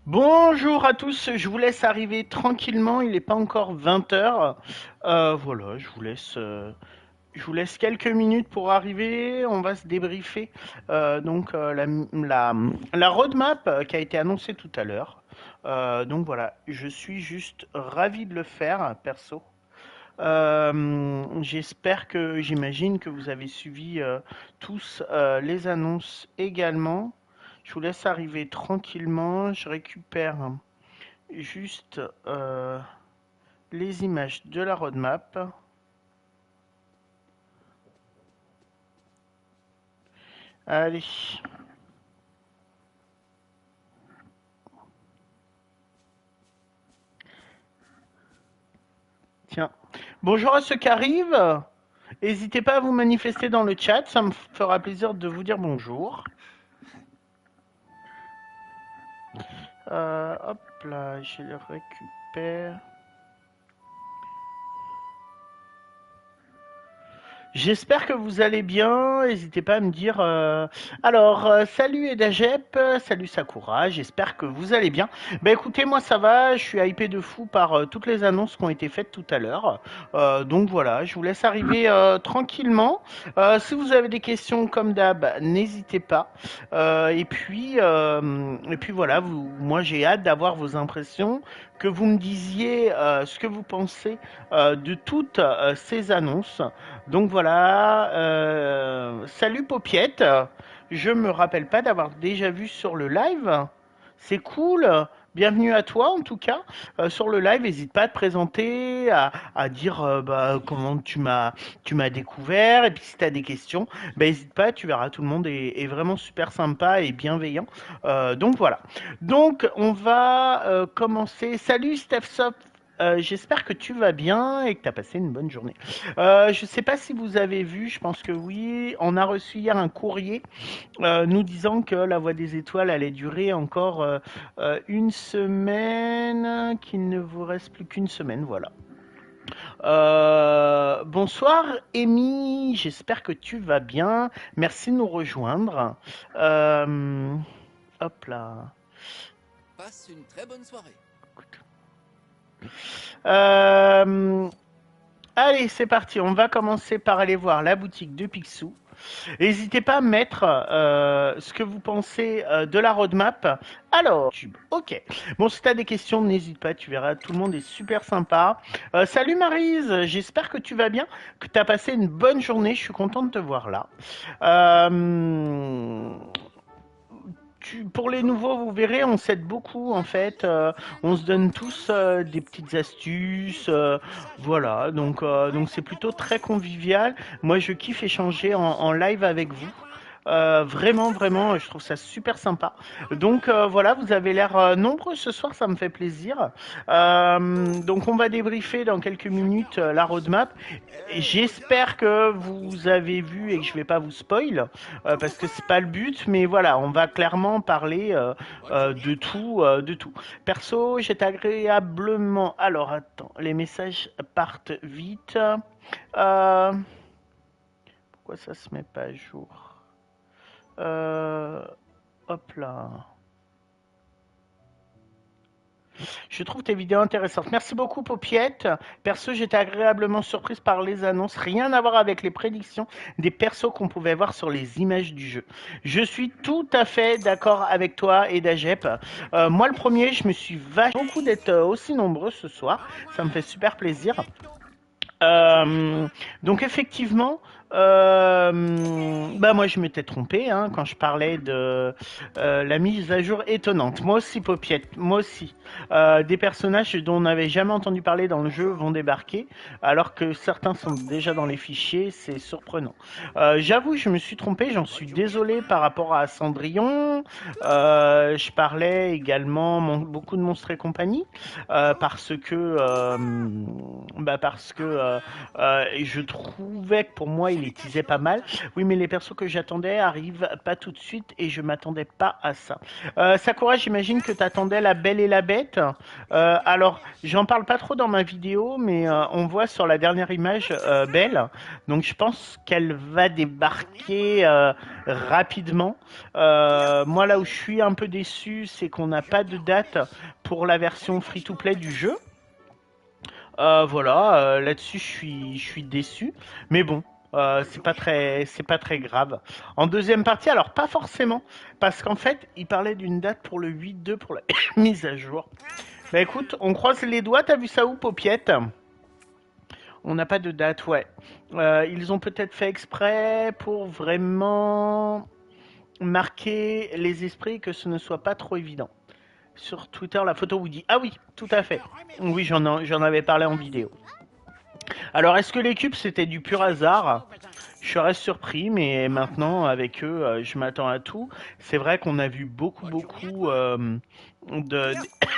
Bonjour à tous, je vous laisse arriver tranquillement, il n'est pas encore 20 heures. Voilà, je vous laisse quelques minutes pour arriver, on va se débriefer. La roadmap qui a été annoncée tout à l'heure. Donc voilà, je suis juste ravi de le faire, perso. J'imagine que vous avez suivi tous les annonces également. Je vous laisse arriver tranquillement. Je récupère juste les images de la roadmap. Allez, tiens. Bonjour à ceux qui arrivent. N'hésitez pas à vous manifester dans le chat, ça me fera plaisir de vous dire bonjour. Hop là, je le récupère. J'espère que vous allez bien. N'hésitez pas à me dire. Salut Edagep, salut Sakura. J'espère que vous allez bien. Bah écoutez, moi ça va. Je suis hypé de fou par toutes les annonces qui ont été faites tout à l'heure. Donc voilà, je vous laisse arriver tranquillement. Si vous avez des questions comme d'hab, n'hésitez pas. Et puis voilà, moi j'ai hâte d'avoir vos impressions, que vous me disiez ce que vous pensez de toutes ces annonces. Donc voilà, salut Paupiette. Je me rappelle pas d'avoir déjà vu sur le live. C'est cool. Bienvenue à toi en tout cas sur le live. N'hésite pas à te présenter, à dire comment tu m'as découvert et puis si tu as des questions, n'hésite pas. Tu verras, tout le monde est vraiment super sympa et bienveillant. Donc voilà. Donc on va commencer. Salut Steph. J'espère que tu vas bien et que tu as passé une bonne journée. Je ne sais pas si vous avez vu, je pense que oui, on a reçu hier un courrier nous disant que la Voix des Étoiles allait durer encore une semaine, qu'il ne vous reste plus qu'une semaine, voilà. Bonsoir Amy, j'espère que tu vas bien. Merci de nous rejoindre. Euh, Hop là. Passe une très bonne soirée. Euh, Allez, c'est parti. On va commencer par aller voir la boutique de Picsou. N'hésitez pas à mettre ce que vous pensez de la roadmap. Alors, ok. Bon, si tu as des questions, n'hésite pas, tu verras, tout le monde est super sympa. Salut Maryse, j'espère que tu vas bien, que tu as passé une bonne journée, je suis content de te voir là. Euh, pour les nouveaux, vous verrez, on s'aide beaucoup en fait. On se donne tous des petites astuces, voilà. Donc c'est plutôt très convivial. Moi, je kiffe échanger en live avec vous. Vraiment, vraiment, je trouve ça super sympa. Donc voilà, vous avez l'air nombreux ce soir, ça me fait plaisir. Donc on va débriefer dans quelques minutes la roadmap. J'espère que vous avez vu et que je vais pas vous spoil parce que c'est pas le but, mais voilà, on va clairement parler Bonne journée. de tout, de tout. Perso, j'étais agréablement. Alors attends, les messages partent vite. Euh, Pourquoi ça se met pas à jour? Euh, Hop là. Je trouve tes vidéos intéressantes. Merci beaucoup, Paupiette. Perso, j'étais agréablement surprise par les annonces. Rien à voir avec les prédictions des persos qu'on pouvait voir sur les images du jeu. Je suis tout à fait d'accord avec toi et Dagep. Moi, le premier, je me suis vachement beaucoup d'être aussi nombreux ce soir. Ça me fait super plaisir. Euh, donc effectivement, moi je m'étais trompé hein, quand je parlais de la mise à jour étonnante. Moi aussi, Paupiette, moi aussi. Des personnages dont on n'avait jamais entendu parler dans le jeu vont débarquer, alors que certains sont déjà dans les fichiers, c'est surprenant. J'avoue, je me suis trompé, j'en suis Bonne journée. désolé par rapport à Cendrillon. Je parlais également beaucoup de Monstres et compagnie, parce que je trouvais que pour moi les teasait pas mal. Oui, mais les persos que j'attendais arrivent pas tout de suite et je m'attendais pas à ça. Sakura, j'imagine que t'attendais La Belle et la Bête. Alors, j'en parle pas trop dans ma vidéo, mais on voit sur la dernière image Belle. Donc, je pense qu'elle va débarquer rapidement. Moi, là où je suis un peu déçu, c'est qu'on n'a pas de date pour la version free-to-play du jeu. Voilà, là-dessus je suis déçu, mais bon, c'est pas très grave. En deuxième partie, alors pas forcément, parce qu'en fait, il parlait d'une date pour le 8-2 pour la mise à jour. Bah écoute, on croise les doigts, t'as vu ça où, Paupiette? On n'a pas de date, ouais. Ils ont peut-être fait exprès pour vraiment marquer les esprits que ce ne soit pas trop évident. Sur Twitter, la photo vous dit, ah oui, tout à fait. Oui, j'en avais parlé en vidéo. Alors, est-ce que les cubes c'était du pur hasard? Je serais surpris, mais maintenant avec eux, je m'attends à tout. C'est vrai qu'on a vu beaucoup de-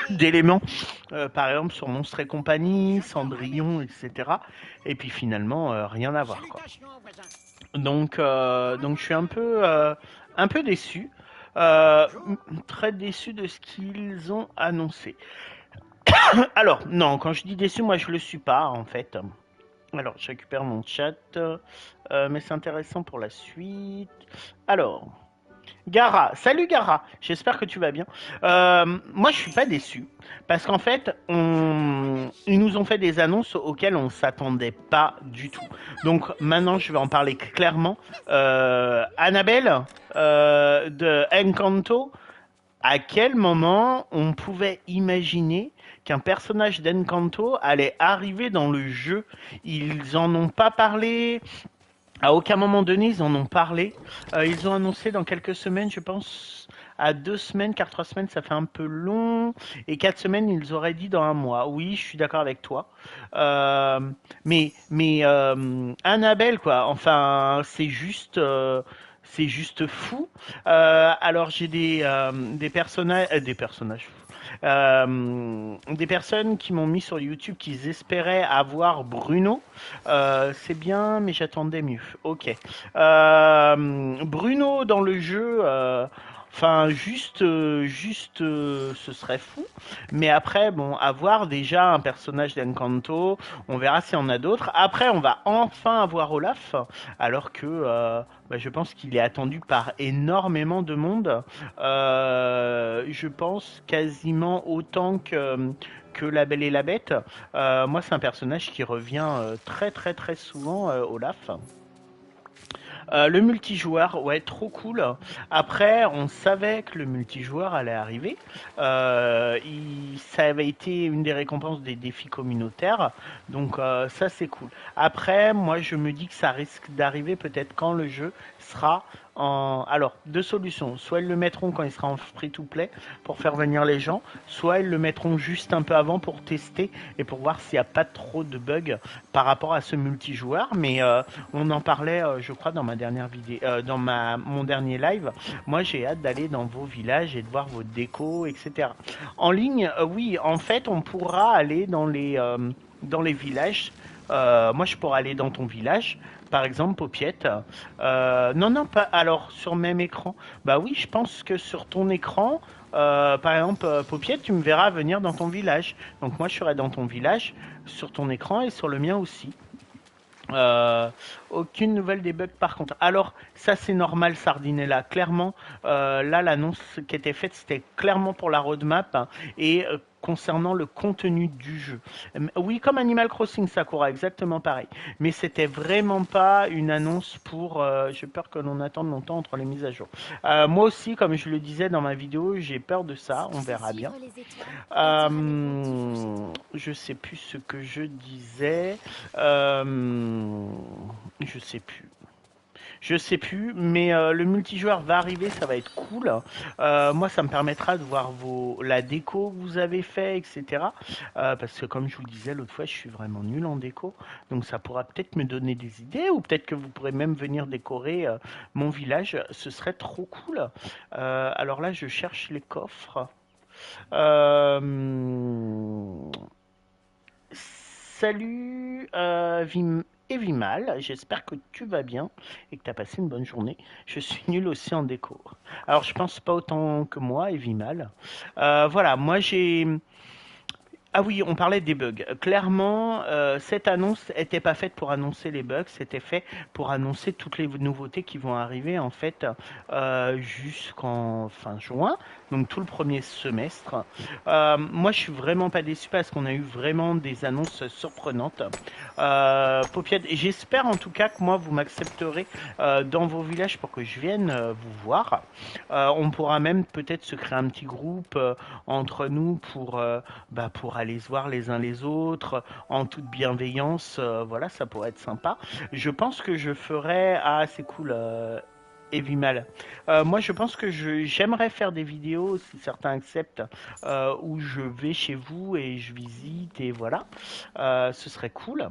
d'éléments, par exemple sur Monstres et compagnie, Cendrillon, etc. Et puis finalement, rien à voir, quoi. Donc je suis un peu déçu, euh, très déçu de ce qu'ils ont annoncé. Alors, non, quand je dis déçu, moi je le suis pas en fait. Alors, je récupère mon chat, mais c'est intéressant pour la suite. Alors, Gara, salut Gara, j'espère que tu vas bien. Moi, je suis pas déçu parce qu'en fait, ils nous ont fait des annonces auxquelles on s'attendait pas du tout. Donc maintenant, je vais en parler clairement. Annabelle de Encanto, à quel moment on pouvait imaginer qu'un personnage d'Encanto allait arriver dans le jeu? Ils en ont pas parlé. À aucun moment donné, ils en ont parlé. Ils ont annoncé dans quelques semaines, je pense, à 2 semaines, car 3 semaines, ça fait un peu long. Et 4 semaines, ils auraient dit dans un mois. Oui, je suis d'accord avec toi. Euh, mais Annabelle, quoi. Enfin, c'est juste fou. Alors j'ai des personnages, des personnes qui m'ont mis sur YouTube qu'ils espéraient avoir Bruno. C'est bien, mais j'attendais mieux. Ok. Bruno dans le jeu, enfin ce serait fou. Mais après, bon, avoir déjà un personnage d'Encanto, on verra s'il y en a d'autres. Après, on va enfin avoir Olaf, alors que bah, je pense qu'il est attendu par énormément de monde. Je pense quasiment autant que La Belle et la Bête. Moi, c'est un personnage qui revient très souvent, Olaf. Le multijoueur, ouais, trop cool. Après, on savait que le multijoueur allait arriver. Ça avait été une des récompenses des défis communautaires. Donc ça, c'est cool. Après, moi, je me dis que ça risque d'arriver peut-être quand le jeu sera en... Alors, deux solutions. Soit ils le mettront quand il sera en free-to-play pour faire venir les gens, soit ils le mettront juste un peu avant pour tester et pour voir s'il n'y a pas trop de bugs par rapport à ce multijoueur. Mais on en parlait, je crois, dans ma dernière vidéo, dans mon dernier live. Moi, j'ai hâte d'aller dans vos villages et de voir vos décos, etc. En ligne, oui, en fait, on pourra aller dans les villages. Moi, je pourrais aller dans ton village, par exemple, Paupiette. Non, pas. Alors, sur même écran. Bah oui, je pense que sur ton écran, par exemple, Paupiette, tu me verras venir dans ton village. Donc, moi, je serai dans ton village, sur ton écran et sur le mien aussi. Euh, Aucune nouvelle des bugs par contre. Alors ça c'est normal Sardinella. Clairement, là l'annonce qui était faite c'était clairement pour la roadmap hein, et concernant le contenu du jeu. Oui comme Animal Crossing Sakura exactement pareil. Mais c'était vraiment pas une annonce pour. J'ai peur que l'on attende longtemps entre les mises à jour. Moi aussi comme je le disais dans ma vidéo j'ai peur de ça. On verra bien. Je sais plus ce que je disais. Je sais plus. Je sais plus, mais le multijoueur va arriver, ça va être cool. Moi, ça me permettra de voir la déco que vous avez fait, etc. Parce que comme je vous disais l'autre fois, je suis vraiment nul en déco, donc ça pourra peut-être me donner des idées, ou peut-être que vous pourrez même venir décorer mon village. Ce serait trop cool. Alors là, je cherche les coffres. Euh, Salut Evimal, j'espère que tu vas bien et que tu as passé une bonne journée. Je suis nul aussi en déco. Alors, je pense pas autant que moi, Evimal. Voilà, moi j'ai ah oui, on parlait des bugs. Clairement, cette annonce n'était pas faite pour annoncer les bugs, c'était fait pour annoncer toutes les nouveautés qui vont arriver en fait jusqu'en fin juin, donc tout le premier semestre. Moi, je suis vraiment pas déçu parce qu'on a eu vraiment des annonces surprenantes. Paupiette, j'espère en tout cas que moi vous m'accepterez dans vos villages pour que je vienne vous voir. On pourra même peut-être se créer un petit groupe entre nous pour aller se voir les uns les autres en toute bienveillance. Voilà, ça pourrait être sympa. Je pense que je ferais... Ah, c'est cool. Evimal. Moi, je pense que j'aimerais faire des vidéos, si certains acceptent, où je vais chez vous et je visite et voilà. Ce serait cool.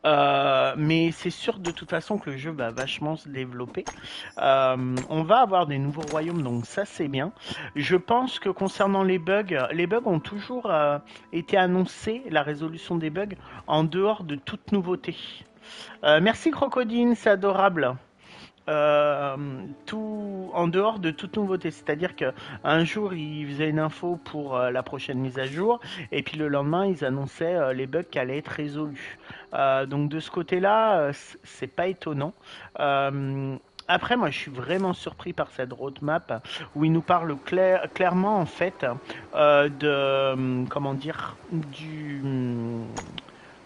Mais c'est sûr de toute façon que le jeu va vachement se développer. On va avoir des nouveaux royaumes, donc ça c'est bien. Je pense que concernant les bugs ont toujours été annoncés, la résolution des bugs, en dehors de toute nouveauté. Merci Crocodine, c'est adorable. Tout en dehors de toute nouveauté, c'est-à-dire que un jour ils faisaient une info pour la prochaine mise à jour et puis le lendemain ils annonçaient les bugs qui allaient être résolus. Donc de ce côté-là, c'est pas étonnant. Après, moi, je suis vraiment surpris par cette roadmap où il nous parle clairement, en fait, comment dire,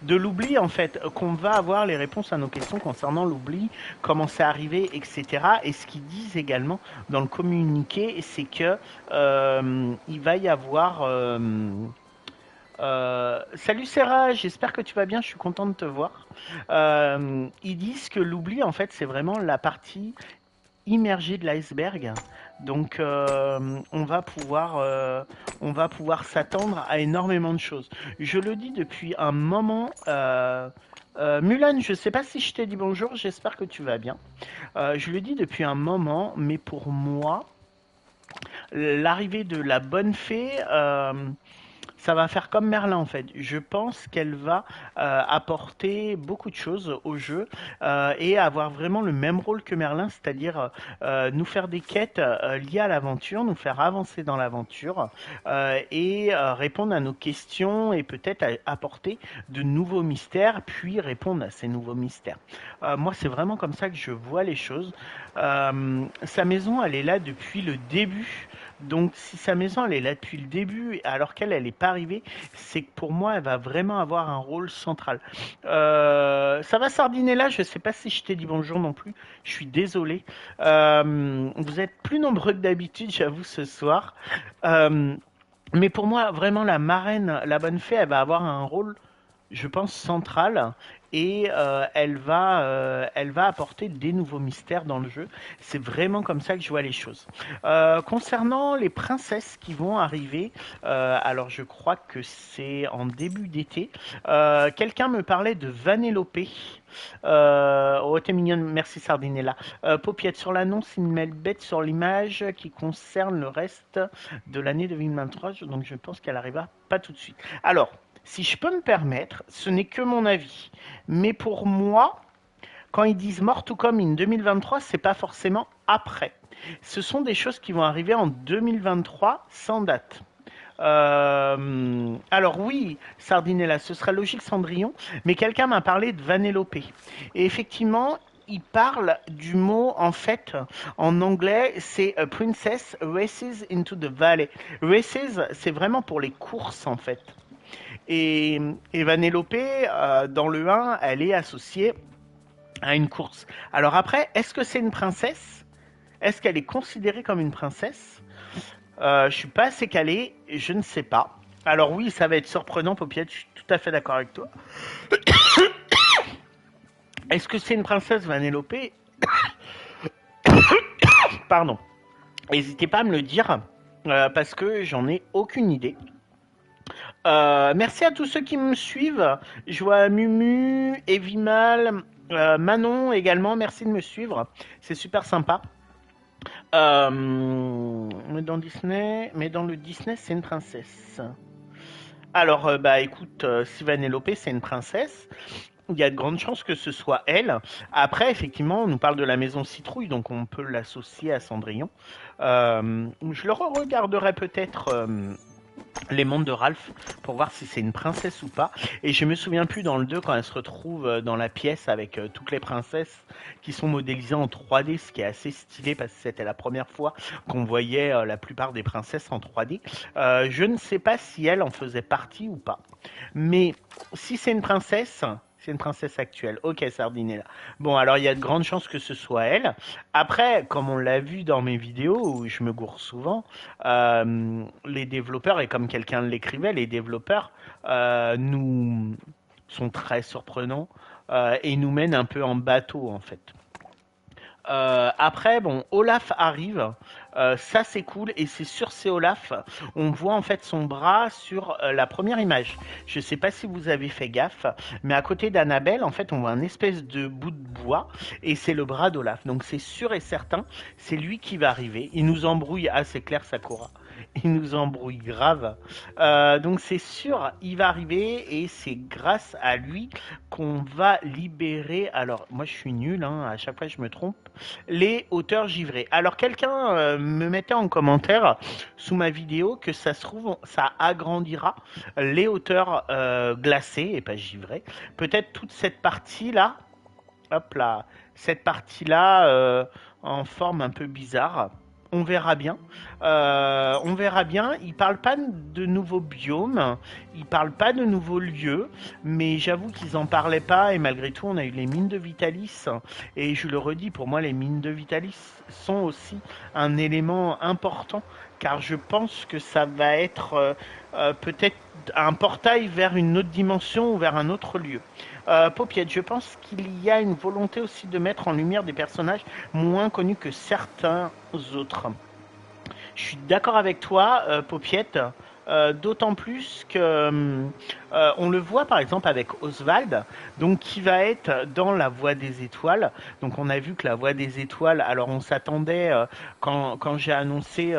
de l'oubli en fait, qu'on va avoir les réponses à nos questions concernant l'oubli, comment c'est arrivé, etc. Et ce qu'ils disent également dans le communiqué, c'est que il va y avoir salut Sarah, j'espère que tu vas bien, je suis content de te voir. Ils disent que l'oubli, en fait, c'est vraiment la partie immergée de l'iceberg. Donc, on va pouvoir s'attendre à énormément de choses. Je le dis depuis un moment. Mulan, je ne sais pas si je t'ai dit bonjour, j'espère que tu vas bien. Je le dis depuis un moment, mais pour moi, l'arrivée de la bonne fée, ça va faire comme Merlin en fait. Je pense qu'elle va apporter beaucoup de choses au jeu et avoir vraiment le même rôle que Merlin, c'est-à-dire nous faire des quêtes liées à l'aventure, nous faire avancer dans l'aventure et répondre à nos questions et peut-être apporter de nouveaux mystères, puis répondre à ces nouveaux mystères. Moi, c'est vraiment comme ça que je vois les choses. Sa maison, elle est là depuis le début. Donc, si sa maison elle est là depuis le début, alors qu'elle elle n'est pas arrivée, c'est que pour moi elle va vraiment avoir un rôle central. Ça va Sardinella, je ne sais pas si je t'ai dit bonjour non plus. Je suis désolé. Vous êtes plus nombreux que d'habitude, j'avoue ce soir. Euh, mais pour moi, vraiment la marraine, la bonne fée, elle va avoir un rôle je pense, centrale et elle va apporter des nouveaux mystères dans le jeu. C'est vraiment comme ça que je vois les choses. Concernant les princesses qui vont arriver, alors je crois que c'est en début d'été, quelqu'un me parlait de Vanellope. Oh, t'es mignonne, merci Sardinella. Paupiette sur l'annonce, il met le bête sur l'image qui concerne le reste de l'année 2023, donc je pense qu'elle arrivera pas tout de suite. Alors, si je peux me permettre, ce n'est que mon avis. Mais pour moi, quand ils disent More to Come in 2023, c'est pas forcément après. Ce sont des choses qui vont arriver en 2023 sans date. Alors oui, Sardinella, ce serait logique Cendrillon, mais quelqu'un m'a parlé de Vanellope. Et effectivement, il parle du mot, en fait, en anglais, c'est a Princess Races into the Valley. Races, c'est vraiment pour les courses, en fait. Et Vanellope, dans le 1, elle est associée à une course. Alors après, est-ce que c'est une princesse? Est-ce qu'elle est considérée comme une princesse? Je suis pas assez calé, je ne sais pas. Alors oui, ça va être surprenant, Paupiette, je suis tout à fait d'accord avec toi. Est-ce que c'est une princesse Vanellope? Pardon. N'hésitez pas à me le dire, parce que j'en ai aucune idée. Merci à tous ceux qui me suivent. Je vois Mumu, Evimal, Manon également. Merci de me suivre. C'est super sympa. Mais dans le Disney, c'est une princesse. Alors, bah écoute, si Vanellope, c'est une princesse. il y a de grandes chances que ce soit elle. Après, effectivement, on nous parle de la maison citrouille, donc on peut l'associer à Cendrillon. Je le regarderai peut-être les mondes de Ralph pour voir si c'est une princesse ou pas. Et je me souviens plus dans le 2 quand elle se retrouve dans la pièce avec toutes les princesses qui sont modélisées en 3D, ce qui est assez stylé parce que c'était la première fois qu'on voyait la plupart des princesses en 3D. Je ne sais pas si elle en faisait partie ou pas. Mais si c'est une princesse actuelle. Ok, Sardinella. Bon, alors il y a de grandes chances que ce soit elle. Après, comme on l'a vu dans mes vidéos où je me gourre souvent, les développeurs, et comme quelqu'un l'écrivait, les développeurs nous sont très surprenants et nous mènent un peu en bateau en fait. Après, bon, Olaf arrive, ça c'est cool, et c'est sur ces Olaf, on voit en fait son bras sur la première image. Je sais pas si vous avez fait gaffe, mais à côté d'Annabelle, en fait, on voit un espèce de bout de bois, et c'est le bras d'Olaf. Donc c'est sûr et certain, c'est lui qui va arriver. Il nous embrouille, ah c'est clair, Sakura. Il nous embrouille grave. Donc c'est sûr, il va arriver et c'est grâce à lui qu'on va libérer. Alors moi je suis nul, hein, à chaque fois je me trompe. Les hauteurs givrées. Alors quelqu'un me mettait en commentaire sous ma vidéo que ça se trouve, ça agrandira les hauteurs glacées et pas givrées. Peut-être toute cette partie là, hop là, cette partie là en forme un peu bizarre. On verra bien. On verra bien. Il parle pas de nouveaux biomes, il parle pas de nouveaux lieux, mais j'avoue qu'ils en parlaient pas et malgré tout, on a eu les mines de Vitalis. Et je le redis, pour moi, les mines de Vitalis sont aussi un élément important, car je pense que ça va être peut-être un portail vers une autre dimension ou vers un autre lieu. Paupiette, je pense qu'il y a une volonté aussi de mettre en lumière des personnages moins connus que certains autres. Je suis d'accord avec toi, Paupiette. D'autant plus que on le voit par exemple avec Oswald, donc qui va être dans la Voie des Étoiles. Donc on a vu que la Voie des Étoiles, alors on s'attendait quand j'ai annoncé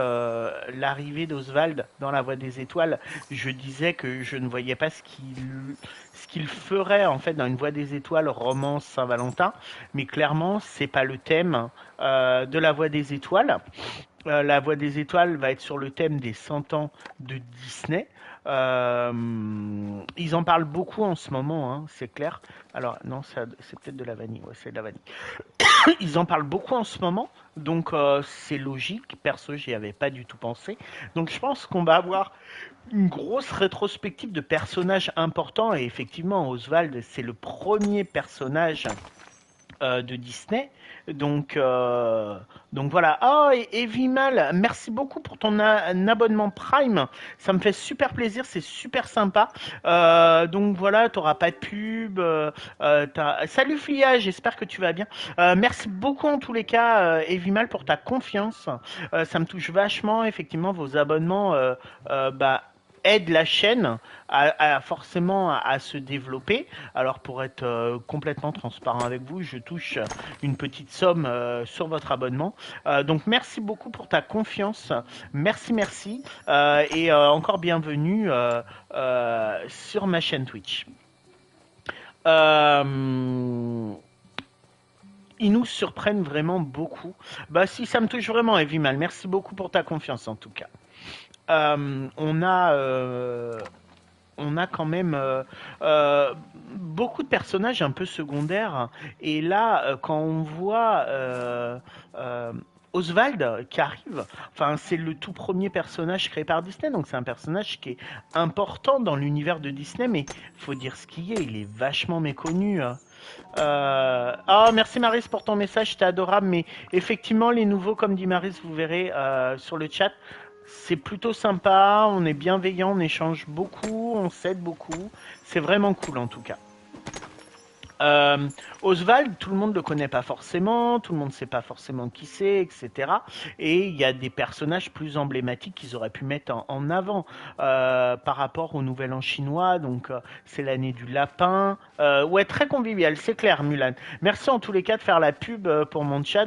l'arrivée d'Oswald dans la Voie des Étoiles, je disais que je ne voyais pas ce qu'il ferait en fait dans une Voie des Étoiles romance Saint-Valentin, mais clairement c'est pas le thème de la Voie des Étoiles. La Voix des Étoiles va être sur le thème des 100 ans de Disney. Ils en parlent beaucoup en ce moment, hein, c'est clair. Alors, non, c'est peut-être de la vanille. Ouais, c'est de la vanille. Ils en parlent beaucoup en ce moment, donc c'est logique. Perso, j'y avais pas du tout pensé. Donc, je pense qu'on va avoir une grosse rétrospective de personnages importants. Et effectivement, Oswald, c'est le premier personnage de Disney. Donc voilà. Oh, et Vimal, merci beaucoup pour ton abonnement Prime. Ça me fait super plaisir, c'est super sympa. Donc voilà, t'auras pas de pub. Salut Flia, j'espère que tu vas bien. Merci beaucoup en tous les cas, Evimal, pour ta confiance. Ça me touche vachement, effectivement, vos abonnements. Bah, aide la chaîne forcément à se développer. Alors pour être complètement transparent avec vous, je touche une petite somme sur votre abonnement. Donc merci beaucoup pour ta confiance. Merci, merci. Et encore bienvenue sur ma chaîne Twitch. Ils nous surprennent vraiment beaucoup. Bah si, ça me touche vraiment, Evimal. Merci beaucoup pour ta confiance en tout cas. On a quand même beaucoup de personnages un peu secondaires. Et là, quand on voit Oswald qui arrive, enfin c'est le tout premier personnage créé par Disney, donc c'est un personnage qui est important dans l'univers de Disney, mais faut dire ce qu'il est, il est vachement méconnu. Oh, merci Maris pour ton message, c'était adorable, mais effectivement les nouveaux, comme dit Maris, vous verrez sur le chat, c'est plutôt sympa, on est bienveillant, on échange beaucoup, on s'aide beaucoup. C'est vraiment cool en tout cas. Oswald, tout le monde ne le connaît pas forcément, tout le monde ne sait pas forcément qui c'est, etc. Et il y a des personnages plus emblématiques qu'ils auraient pu mettre en avant par rapport au Nouvel An chinois. Donc c'est l'année du lapin. Ouais, très convivial, c'est clair, Mulan. Merci en tous les cas de faire la pub pour mon chat.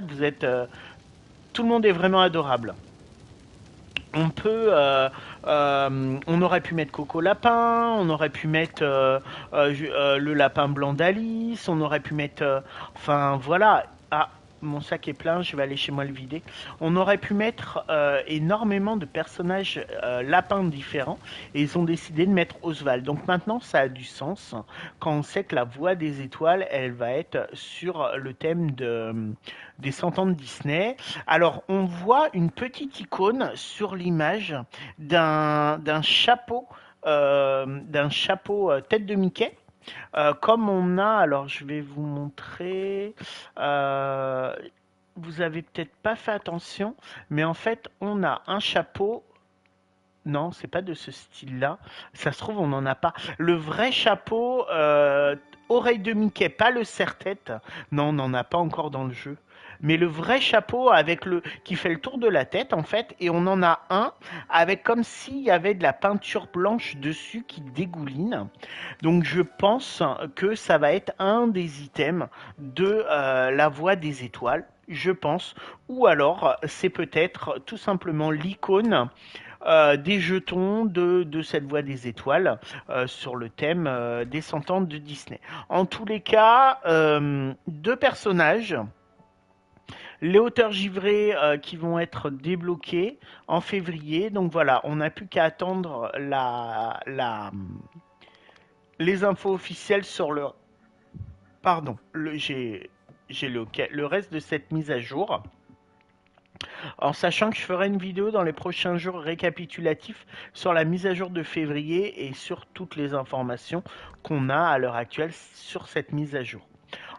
Tout le monde est vraiment adorable. On peut On aurait pu mettre Coco Lapin, on aurait pu mettre le lapin blanc d'Alice, on aurait pu mettre... enfin voilà. Ah, mon sac est plein, je vais aller chez moi le vider. On aurait pu mettre énormément de personnages lapins différents et ils ont décidé de mettre Oswald. Donc maintenant ça a du sens quand on sait que la voix des étoiles, elle va être sur le thème des 100 ans de Disney. Alors on voit une petite icône sur l'image d'un chapeau, tête de Mickey. Comme on a, alors je vais vous montrer, euh, vous avez peut-être pas fait attention, mais en fait on a un chapeau. Non, c'est pas de ce style-là. Ça se trouve, on n'en a pas. Le vrai chapeau, oreille de Mickey, pas le serre-tête. Non, on n'en a pas encore dans le jeu. Mais le vrai chapeau avec le qui fait le tour de la tête en fait, et on en a un avec comme s'il y avait de la peinture blanche dessus qui dégouline. Donc je pense que ça va être un des items de la voie des étoiles. Je pense, ou alors c'est peut-être tout simplement l'icône des jetons de cette voie des étoiles sur le thème des 100 ans de Disney. En tous les cas, deux personnages, les hauteurs givrées qui vont être débloqués en février. Donc voilà, on n'a plus qu'à attendre les infos officielles sur le... Pardon, j'ai le reste de cette mise à jour. En sachant que je ferai une vidéo dans les prochains jours récapitulatifs sur la mise à jour de février et sur toutes les informations qu'on a à l'heure actuelle sur cette mise à jour.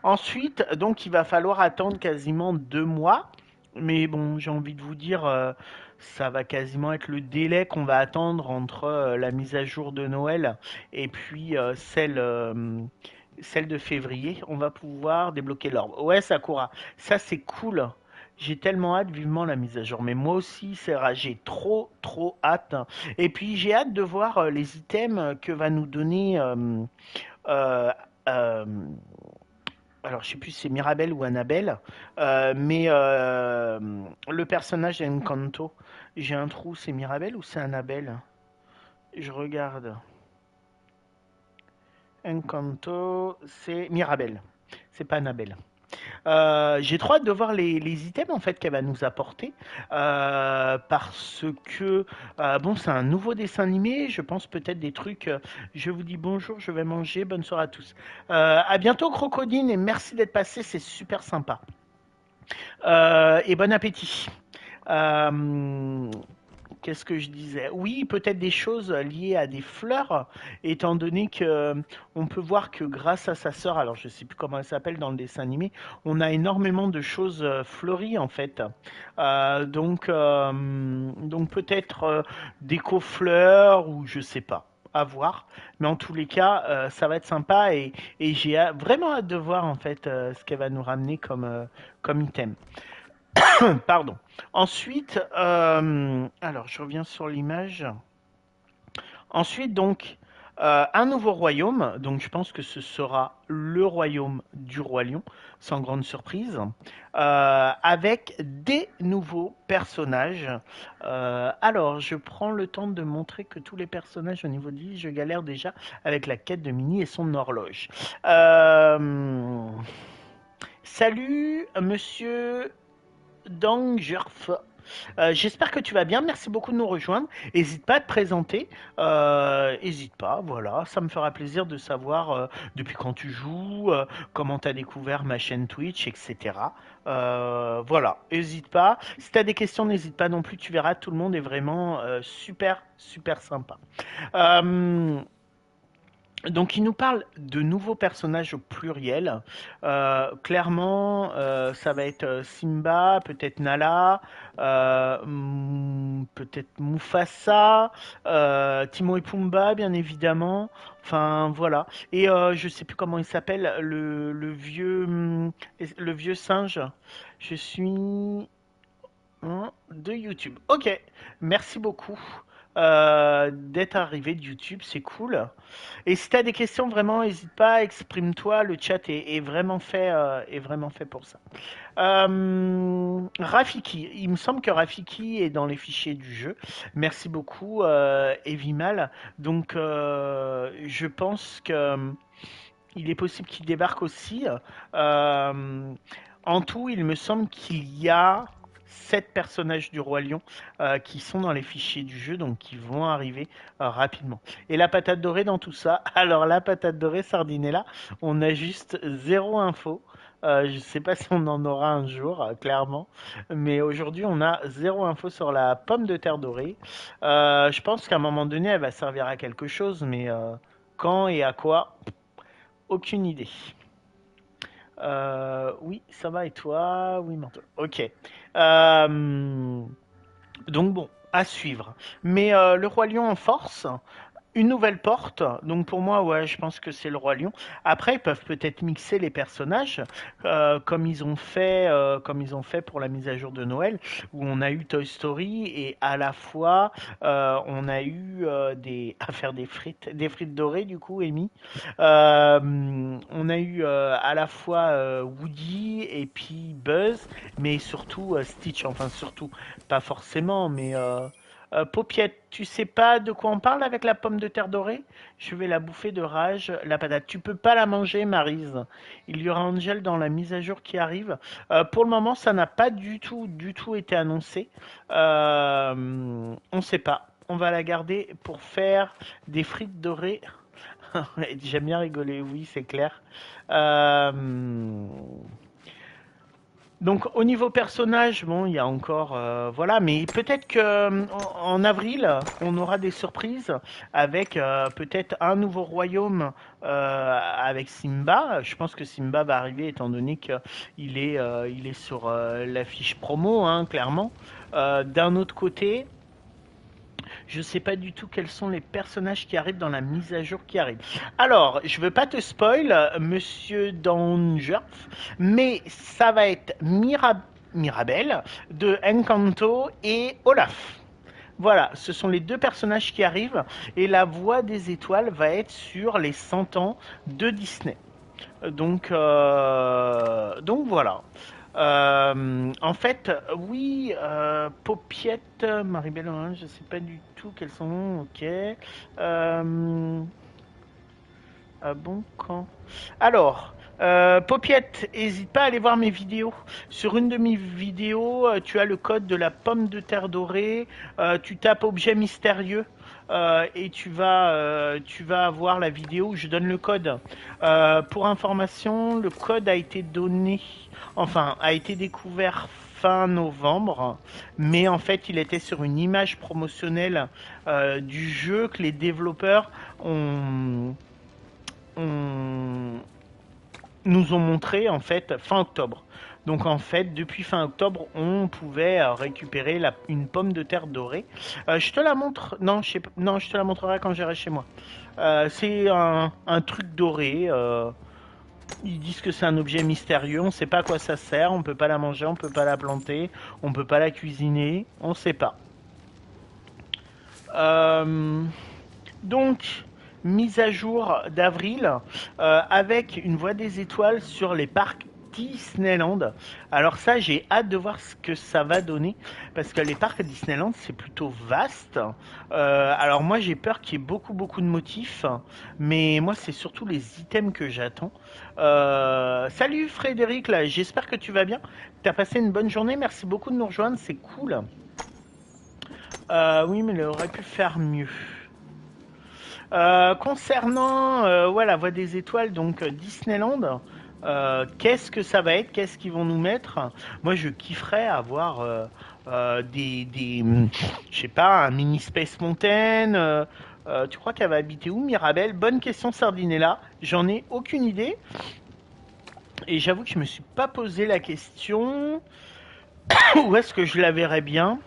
Ensuite, donc il va falloir attendre quasiment 2 mois. Mais bon, j'ai envie de vous dire, ça va quasiment être le délai qu'on va attendre entre la mise à jour de Noël et puis celle de février. On va pouvoir débloquer l'orbe. Ouais, Sakura, ça c'est cool. J'ai tellement hâte, vivement la mise à jour. Mais moi aussi, j'ai trop hâte. Et puis j'ai hâte de voir les items que va nous donner. Euh, euh, alors, je sais plus si c'est Mirabelle ou Annabelle, mais le personnage d'Encanto, j'ai un trou, c'est Mirabelle ou c'est Annabelle? Je regarde. Encanto, c'est Mirabelle, c'est pas Annabelle. J'ai trop hâte de voir les items en fait qu'elle va nous apporter parce que bon c'est un nouveau dessin animé, je pense peut-être des trucs. Je vous dis bonjour, je vais manger, bonne soirée à tous. À bientôt Crocodine et merci d'être passé, c'est super sympa. Et bon appétit. Euh, Qu'est-ce que je disais? Oui, peut-être des choses liées à des fleurs, étant donné que on peut voir que grâce à sa sœur, alors je sais plus comment elle s'appelle dans le dessin animé, on a énormément de choses fleuries en fait. Donc peut-être déco-fleurs ou je sais pas. À voir, mais en tous les cas, ça va être sympa et j'ai vraiment hâte de voir en fait ce qu'elle va nous ramener comme item. Pardon. Ensuite, alors je reviens sur l'image. Ensuite, donc, un nouveau royaume. Donc, je pense que ce sera le royaume du roi lion, sans grande surprise, avec des nouveaux personnages. Alors, je prends le temps de montrer que tous les personnages au niveau de l'île, je galère déjà avec la quête de Minnie et son horloge. Salut, monsieur Dangerf. J'espère que tu vas bien. Merci beaucoup de nous rejoindre. N'hésite pas à te présenter. N'hésite pas, voilà. Ça me fera plaisir de savoir depuis quand tu joues, comment tu as découvert ma chaîne Twitch, etc. Voilà, n'hésite pas. Si tu as des questions, n'hésite pas non plus. Tu verras, tout le monde est vraiment super, super sympa. Euh, donc, il nous parle de nouveaux personnages au pluriel. Clairement, ça va être Simba, peut-être Nala, peut-être Mufasa, Timon et Pumba, bien évidemment. Enfin, voilà. Et je sais plus comment il s'appelle, le vieux singe. Je suis de YouTube. Ok, merci beaucoup. d'être arrivé de YouTube, c'est cool. Et si tu as des questions, vraiment, n'hésite pas, exprime-toi. Le chat est vraiment fait pour ça. Rafiki, il me semble que Rafiki est dans les fichiers du jeu. Merci beaucoup, Evimal. Donc, je pense que il est possible qu'il débarque aussi. Euh, En tout, il me semble qu'il y a 7 personnages du Roi Lion qui sont dans les fichiers du jeu, donc qui vont arriver rapidement. Et la patate dorée dans tout ça. Alors la patate dorée Sardinella, on a juste zéro info. Je ne sais pas si on en aura un jour, clairement. Mais aujourd'hui, on a zéro info sur la pomme de terre dorée. Je pense qu'à un moment donné, elle va servir à quelque chose, mais quand et à quoi, aucune idée. Oui, ça va et toi? Oui, Marteau. Ok. Donc bon, à suivre. Mais le Roi Lion en force, une nouvelle porte, donc pour moi, ouais, je pense que c'est le Roi Lion. Après, ils peuvent peut-être mixer les personnages, comme ils ont fait pour la mise à jour de Noël, où on a eu Toy Story et à la fois on a eu à faire des frites dorées du coup, Amy. On a eu à la fois Woody et puis Buzz, mais surtout Stitch. Enfin surtout, pas forcément, mais Paupiette, tu sais pas de quoi on parle avec la pomme de terre dorée? Je vais la bouffer de rage, la patate. Tu peux pas la manger, Maryse. Il y aura Angel dans la mise à jour qui arrive. Pour le moment, ça n'a pas du tout été annoncé. On sait pas. On va la garder pour faire des frites dorées. J'aime bien rigoler, oui, c'est clair. Euh, donc au niveau personnage, bon, il y a encore, voilà, mais peut-être que en avril, on aura des surprises avec peut-être un nouveau royaume avec Simba. Je pense que Simba va arriver étant donné il est sur l'affiche promo, hein, clairement. D'un autre côté, je sais pas du tout quels sont les personnages qui arrivent dans la mise à jour qui arrive. Alors, je veux pas te spoil, Monsieur Danger, mais ça va être Mirabelle de Encanto et Olaf. Voilà, ce sont les deux personnages qui arrivent et la voix des étoiles va être sur les 100 ans de Disney. Donc voilà. En fait, oui, Paupiette, Maribel, hein, je sais pas du tout quels sont. Ok. Ah bon, quand? Alors, Paupiette, n'hésite pas à aller voir mes vidéos. Sur une de mes vidéos, tu as le code de la pomme de terre dorée. Tu tapes objet mystérieux. Et tu vas avoir la vidéo où je donne le code. Pour information, le code a été donné, enfin, a été découvert fin novembre, mais en fait, il était sur une image promotionnelle du jeu que les développeurs ont- nous ont montré en fait fin octobre. Donc en fait, depuis fin octobre, on pouvait récupérer une pomme de terre dorée. Je te la montre. Non, non, je te la montrerai quand j'irai chez moi. C'est un truc doré. Ils disent que c'est un objet mystérieux. On ne sait pas à quoi ça sert. On peut pas la manger. On peut pas la planter. On peut pas la cuisiner. On ne sait pas. Euh, donc, mise à jour d'avril avec une voie des étoiles sur les parcs Disneyland. Alors ça, j'ai hâte de voir ce que ça va donner parce que les parcs Disneyland, c'est plutôt vaste. Alors moi, j'ai peur qu'il y ait beaucoup de motifs, mais moi, c'est surtout les items que j'attends. Salut Frédéric, là, j'espère que tu vas bien. T'as passé une bonne journée, merci beaucoup de nous rejoindre, c'est cool. Oui, mais il aurait pu faire mieux. Concernant ouais, la voie des étoiles, donc Disneyland, qu'est-ce que ça va être? Qu'est-ce qu'ils vont nous mettre? Moi, je kifferais avoir je sais pas, un mini Space Mountain. Tu crois qu'elle va habiter où, Mirabelle? Bonne question, Sardinella. J'en ai aucune idée. Et j'avoue que je me suis pas posé la question. Où est-ce que je la verrais bien?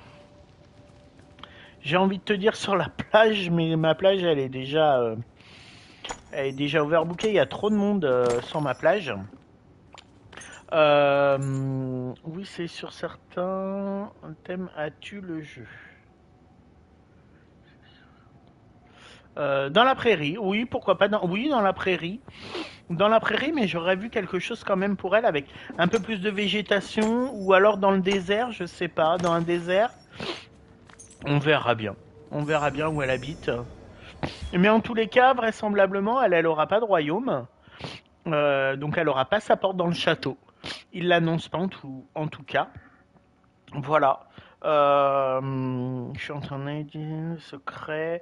J'ai envie de te dire sur la plage, mais ma plage, elle est déjà overbookée. Il y a trop de monde sur ma plage. Oui, c'est sur certains thèmes. As-tu le jeu? Dans la prairie, oui, pourquoi pas. Oui, dans la prairie. Dans la prairie, mais j'aurais vu quelque chose quand même pour elle avec un peu plus de végétation ou alors dans le désert, je sais pas, dans un désert. On verra bien. On verra bien où elle habite. Mais en tous les cas, vraisemblablement, elle aura pas de royaume. Donc elle aura pas sa porte dans le château. Il l'annonce pas en tout cas. Voilà. Je suis en train de dire secret.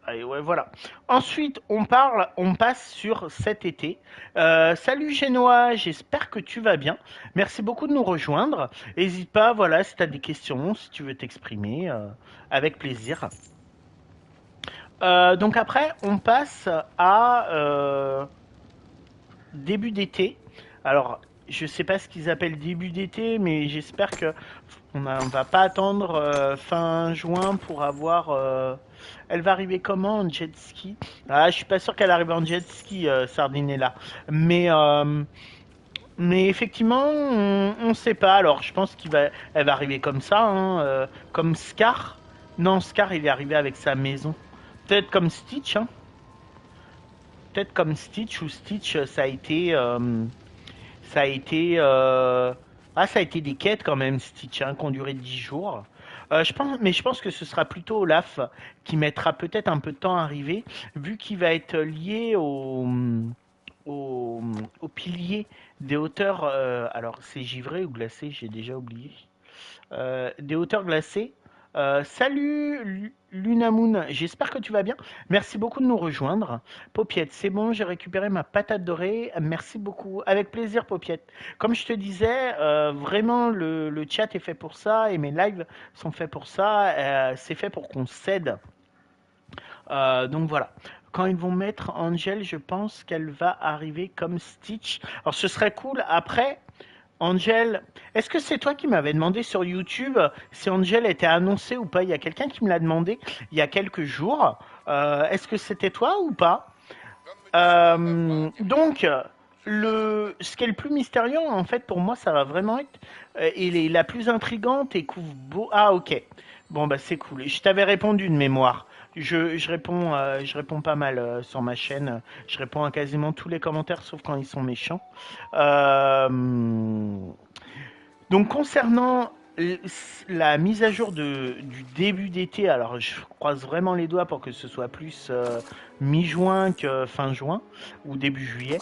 Allez, ouais, voilà. Ensuite, on passe sur cet été. Salut Génois, j'espère que tu vas bien. Merci beaucoup de nous rejoindre. N'hésite pas, voilà, si tu as des questions, si tu veux t'exprimer, avec plaisir. Donc après, on passe à début d'été. Alors, je sais pas ce qu'ils appellent début d'été, mais j'espère que on va pas attendre fin juin pour avoir. Elle va arriver comment en jet ski? Ah, je suis pas sûr qu'elle arrive en jet ski, Sardinella. Mais mais effectivement, on sait pas. Alors, je pense elle va arriver comme ça, hein, comme Scar. Non, Scar, il est arrivé avec sa maison. Peut-être comme Stitch, hein. Peut-être comme Stitch ou Stitch, ça a été, ça a été des quêtes quand même, Stitch, hein, qui ont duré 10 jours. Mais je pense que ce sera plutôt Olaf qui mettra peut-être un peu de temps à arriver, vu qu'il va être lié au, au pilier des hauteurs. Alors, c'est givré ou glacé, j'ai déjà oublié. Des hauteurs glacées. Salut Lunamoon, j'espère que tu vas bien. Merci beaucoup de nous rejoindre. Paupiette, c'est bon, j'ai récupéré ma patate dorée. Merci beaucoup. Avec plaisir, Paupiette. Comme je te disais, vraiment le chat est fait pour ça et mes lives sont faits pour ça. C'est fait pour qu'on s'aide. Donc voilà. Quand ils vont mettre Angel, je pense qu'elle va arriver comme Stitch. Alors ce serait cool. Après, Angel, est-ce que c'est toi qui m'avais demandé sur YouTube si Angel était annoncé ou pas? Il y a quelqu'un qui me l'a demandé il y a quelques jours. Est-ce que c'était toi ou pas? Donc, ce qui est le plus mystérieux, en fait, pour moi, ça va vraiment être et la plus intrigante et couvre beau. Ah, ok. Bon, bah c'est cool. Je t'avais répondu de mémoire. Je réponds pas mal sur ma chaîne. Je réponds à quasiment tous les commentaires, sauf quand ils sont méchants. Euh, donc concernant la mise à jour du début d'été, alors je croise vraiment les doigts pour que ce soit plus mi-juin que fin juin ou début juillet.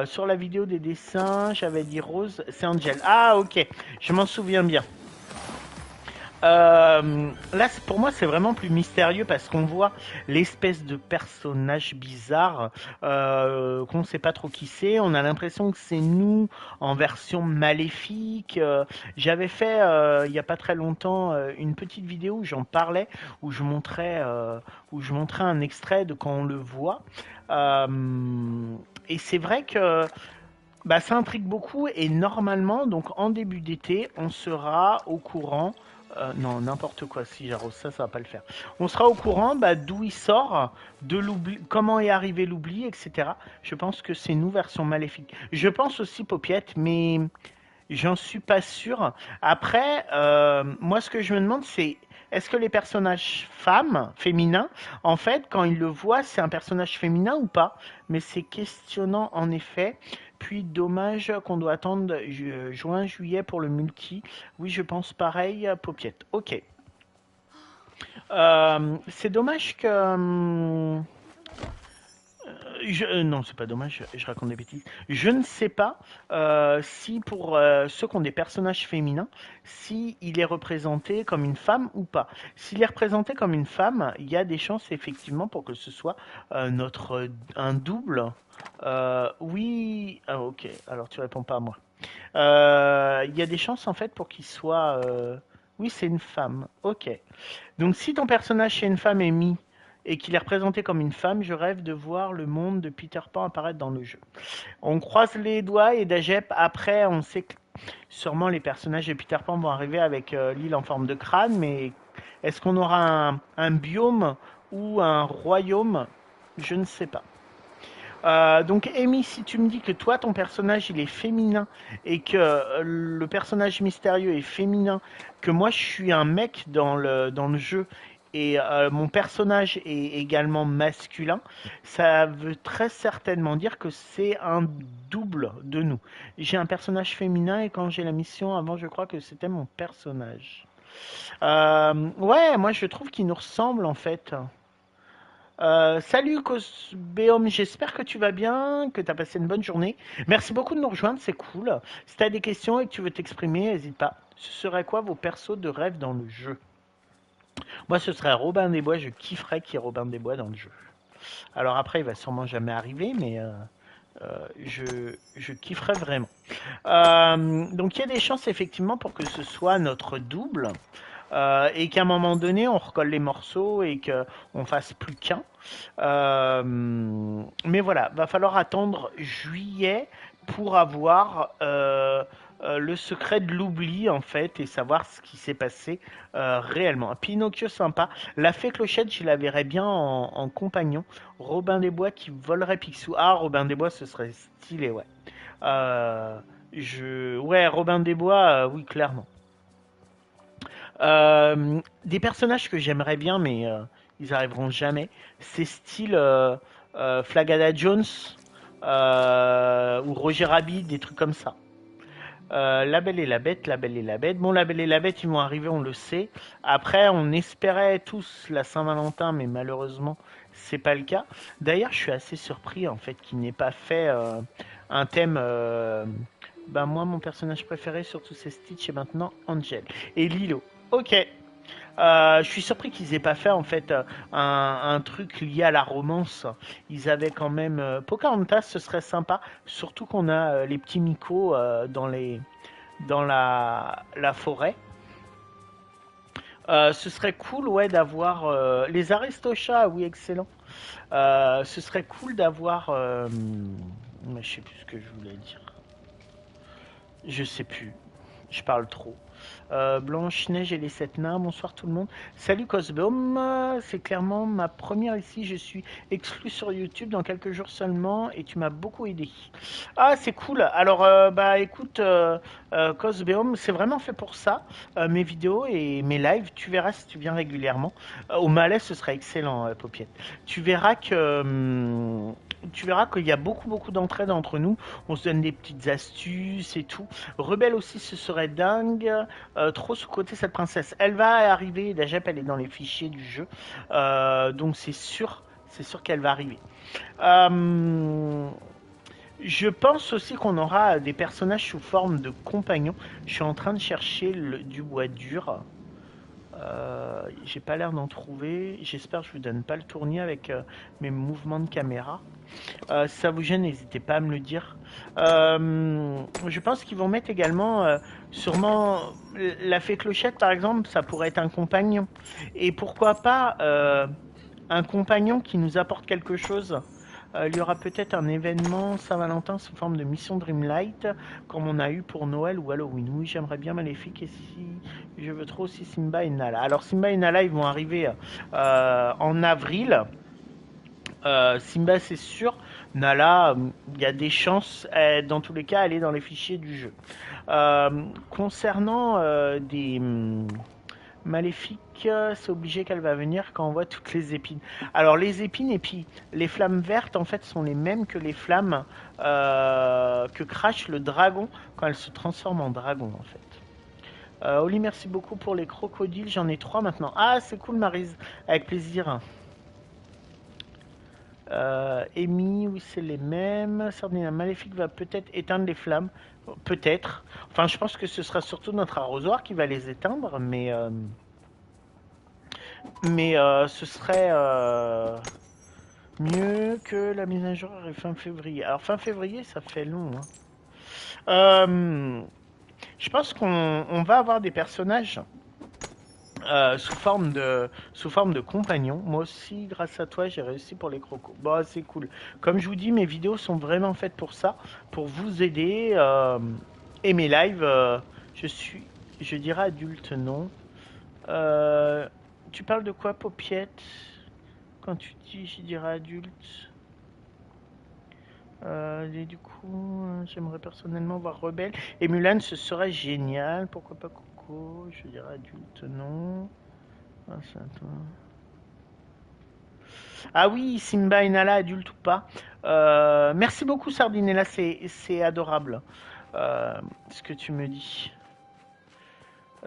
Sur la vidéo des dessins, j'avais dit Rose, c'est Angel. Ah ok, je m'en souviens bien. Là, pour moi, c'est vraiment plus mystérieux parce qu'on voit l'espèce de personnage bizarre qu'on ne sait pas trop qui c'est. On a l'impression que c'est nous en version maléfique. J'avais fait il y a pas très longtemps une petite vidéo où j'en parlais, où je montrais un extrait de quand on le voit. Et c'est vrai que bah, ça intrigue beaucoup et normalement, donc en début d'été, on sera au courant. Non, n'importe quoi. Si j'arrose ça, ça va pas le faire. On sera au courant bah, d'où il sort, de l'oubli, comment est arrivé l'oubli, etc. Je pense que c'est nous version maléfique. Je pense aussi Paupiette, mais j'en suis pas sûr. Après, moi, ce que je me demande, c'est est-ce que les personnages femmes, féminins, en fait, quand ils le voient, c'est un personnage féminin ou pas? Mais c'est questionnant en effet. Puis dommage qu'on doit attendre juin, juillet pour le multi. Oui, je pense pareil, Paupiette. Ok. C'est dommage que. Non, c'est pas dommage, je raconte des bêtises. Je ne sais pas si pour ceux qui ont des personnages féminins, si il est représenté comme une femme ou pas. S'il est représenté comme une femme, il y a des chances effectivement pour que ce soit un double. Oui, ah, ok. Alors tu réponds pas à moi. Il y a des chances en fait pour qu'il soit. Oui, c'est une femme. Ok. Donc si ton personnage chez une femme est mis et qu'il est représenté comme une femme, je rêve de voir le monde de Peter Pan apparaître dans le jeu. On croise les doigts et d'Ajep, après on sait que sûrement les personnages de Peter Pan vont arriver avec l'île en forme de crâne, mais est-ce qu'on aura un biome ou un royaume? Je ne sais pas. Donc Amy, si tu me dis que toi ton personnage il est féminin et que le personnage mystérieux est féminin, que moi je suis un mec dans le jeu et mon personnage est également masculin, ça veut très certainement dire que c'est un double de nous. J'ai un personnage féminin et quand j'ai la mission, avant je crois que c'était mon personnage. Ouais, moi je trouve qu'il nous ressemble en fait. Salut Cosbeom, j'espère que tu vas bien, que tu as passé une bonne journée. Merci beaucoup de nous rejoindre, c'est cool. Si tu as des questions et que tu veux t'exprimer, n'hésite pas. Ce serait quoi vos persos de rêve dans le jeu? Moi, ce serait Robin des Bois, je kifferais qu'il y ait Robin des Bois dans le jeu. Alors après, il va sûrement jamais arriver, mais je kifferais vraiment. Donc il y a des chances effectivement pour que ce soit notre double. Et qu'à un moment donné, on recolle les morceaux et qu'on fasse plus qu'un. Mais voilà, va falloir attendre juillet pour avoir le secret de l'oubli en fait et savoir ce qui s'est passé réellement. Pinocchio sympa. La fée Clochette, je la verrais bien en compagnon. Robin des Bois qui volerait Picsou. Ah, Robin des Bois, ce serait stylé, ouais. Euh, ouais, Robin des Bois, oui, clairement. Des personnages que j'aimerais bien, mais ils arriveront jamais. C'est style Flagada Jones ou Roger Rabbit, des trucs comme ça. La Belle et la Bête, La Belle et la Bête. Bon, La Belle et la Bête, ils vont arriver, on le sait. Après, on espérait tous la Saint-Valentin, mais malheureusement, c'est pas le cas. D'ailleurs, je suis assez surpris en fait qu'il n'ait pas fait un thème. Ben moi, mon personnage préféré, surtout c'est Stitch et maintenant Angel et Lilo. Ok. Je suis surpris qu'ils aient pas fait en fait un truc lié à la romance. Ils avaient quand même Pocahontas, ce serait sympa, surtout qu'on a les petits Miko dans la forêt. Ce serait cool, ouais, d'avoir les Aristochats, oui, excellent. Ce serait cool d'avoir, je sais plus ce que je voulais dire. Je sais plus. Je parle trop. Blanche-Neige et les Sept Nains, bonsoir tout le monde. Salut Cosbeom, c'est clairement ma première ici. Je suis exclu sur YouTube dans quelques jours seulement et tu m'as beaucoup aidé. Ah, c'est cool. Alors, bah écoute, Cosbeom, c'est vraiment fait pour ça. Mes vidéos et mes lives, tu verras si tu viens régulièrement. Au Malais, ce serait excellent, Paupiette. Tu verras que. Tu verras qu'il y a beaucoup d'entraide entre nous. On se donne des petites astuces et tout. Rebelle aussi, ce serait dingue. Trop sous-côté cette princesse. Elle va arriver. La JEP, elle est dans les fichiers du jeu. Donc c'est sûr qu'elle va arriver. Euh, je pense aussi qu'on aura des personnages sous forme de compagnons. Je suis en train de chercher du bois dur. J'ai pas l'air d'en trouver. J'espère que je vous donne pas le tournis avec mes mouvements de caméra. Si ça vous gêne, n'hésitez pas à me le dire. Je pense qu'ils vont mettre également sûrement la fée Clochette par exemple, ça pourrait être un compagnon. Et pourquoi pas un compagnon qui nous apporte quelque chose. Il y aura peut-être un événement Saint-Valentin sous forme de mission Dreamlight, comme on a eu pour Noël ou Halloween. Oui, j'aimerais bien Maléfique et si je veux trop aussi Simba et Nala. Alors Simba et Nala, ils vont arriver en avril. Simba, c'est sûr. Nala, il y a des chances. Dans tous les cas, elle est dans les fichiers du jeu. Concernant des maléfiques, c'est obligé qu'elle va venir quand on voit toutes les épines. Alors les épines et puis les flammes vertes, en fait, sont les mêmes que les flammes que crache le dragon quand elle se transforme en dragon, en fait. Oli, merci beaucoup pour les crocodiles. J'en ai 3 maintenant. Ah, c'est cool, Maryse. Avec plaisir. Amy, oui, c'est les mêmes. Sardina Maléfique va peut-être éteindre les flammes. Peut-être. Enfin, je pense que ce sera surtout notre arrosoir qui va les éteindre, mais ce serait mieux que la mise à jour arrive fin février. Alors, fin février, ça fait long. Hein. Je pense qu'on va avoir des personnages sous forme de compagnon. Moi aussi, grâce à toi, j'ai réussi pour les crocos. Bon, c'est cool. Comme je vous dis, mes vidéos sont vraiment faites pour ça, pour vous aider. Et mes lives, je dirais adulte, non. Euh, Tu parles de quoi, Paupiette? Quand tu dis, je dirais adulte. Et du coup, j'aimerais personnellement voir Rebelle. Et Mulan, ce serait génial. Pourquoi pas Coco? Je dirais adulte, non. Ah, c'est à toi. Ah oui, Simba et Nala, adulte ou pas. Merci beaucoup, Sardinella, c'est adorable ce que tu me dis.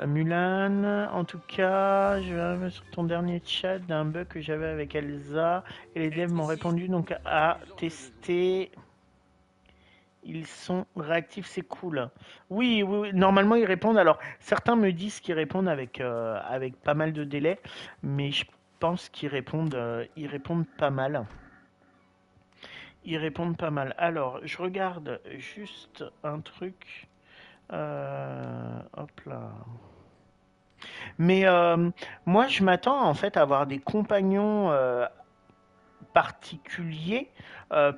Mulan, en tout cas, je vais revenir sur ton dernier chat d'un bug que j'avais avec Elsa et les devs m'ont répondu donc à tester. Ils sont réactifs, c'est cool. Oui, oui, oui, normalement ils répondent. Alors certains me disent qu'ils répondent avec pas mal de délai, mais je pense ils répondent pas mal. Ils répondent pas mal. Alors je regarde juste un truc. Hop là. Mais moi, je m'attends en fait à avoir des compagnons particuliers.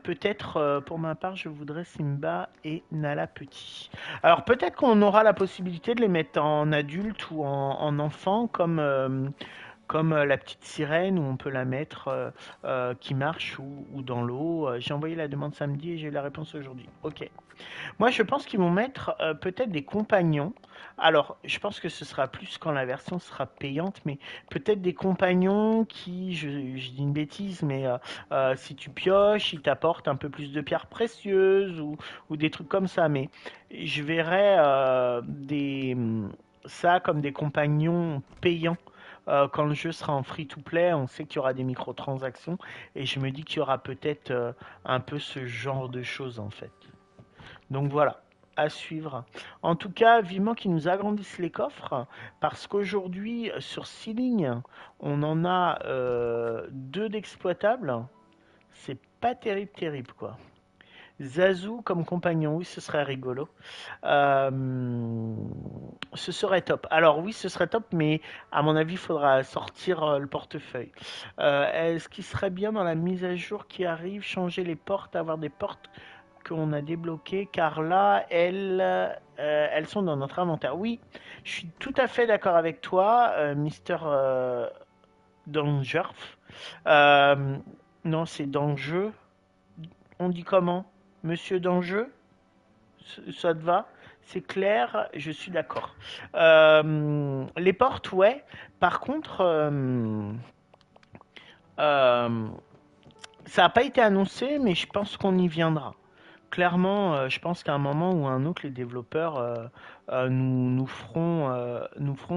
Peut-être pour ma part, je voudrais Simba et Nala Petit. Alors peut-être qu'on aura la possibilité de les mettre en adulte ou en enfant, comme la petite sirène où on peut la mettre qui marche ou dans l'eau. J'ai envoyé la demande samedi et j'ai eu la réponse aujourd'hui. Ok. Moi, je pense qu'ils vont mettre peut-être des compagnons. Alors, je pense que ce sera plus quand la version sera payante, mais peut-être des compagnons qui, je dis une bêtise, mais si tu pioches, ils t'apportent un peu plus de pierres précieuses ou des trucs comme ça. Mais je verrais ça comme des compagnons payants. Quand le jeu sera en free-to-play, on sait qu'il y aura des microtransactions et je me dis qu'il y aura peut-être un peu ce genre de choses en fait. Donc voilà, à suivre. En tout cas, vivement qu'ils nous agrandissent les coffres, parce qu'aujourd'hui, sur 6 lignes, on en a 2 d'exploitables. C'est pas terrible, terrible, quoi. Zazu comme compagnon, oui, ce serait rigolo. Euh, Ce serait top. Alors oui, ce serait top, mais à mon avis, il faudra sortir le portefeuille. Est-ce qu'il serait bien dans la mise à jour qui arrive, changer les portes, avoir des portes qu'on a débloquées, car là, elles sont dans notre inventaire. Oui, je suis tout à fait d'accord avec toi, Mister Dangerf. Euh, non, c'est Dangeux. On dit comment? Monsieur Dangeux? Ça te va? C'est clair, je suis d'accord. Les portes, ouais. Par contre, euh, ça n'a pas été annoncé, mais je pense qu'on y viendra. Clairement, je pense qu'à un moment ou à un autre, les développeurs nous feront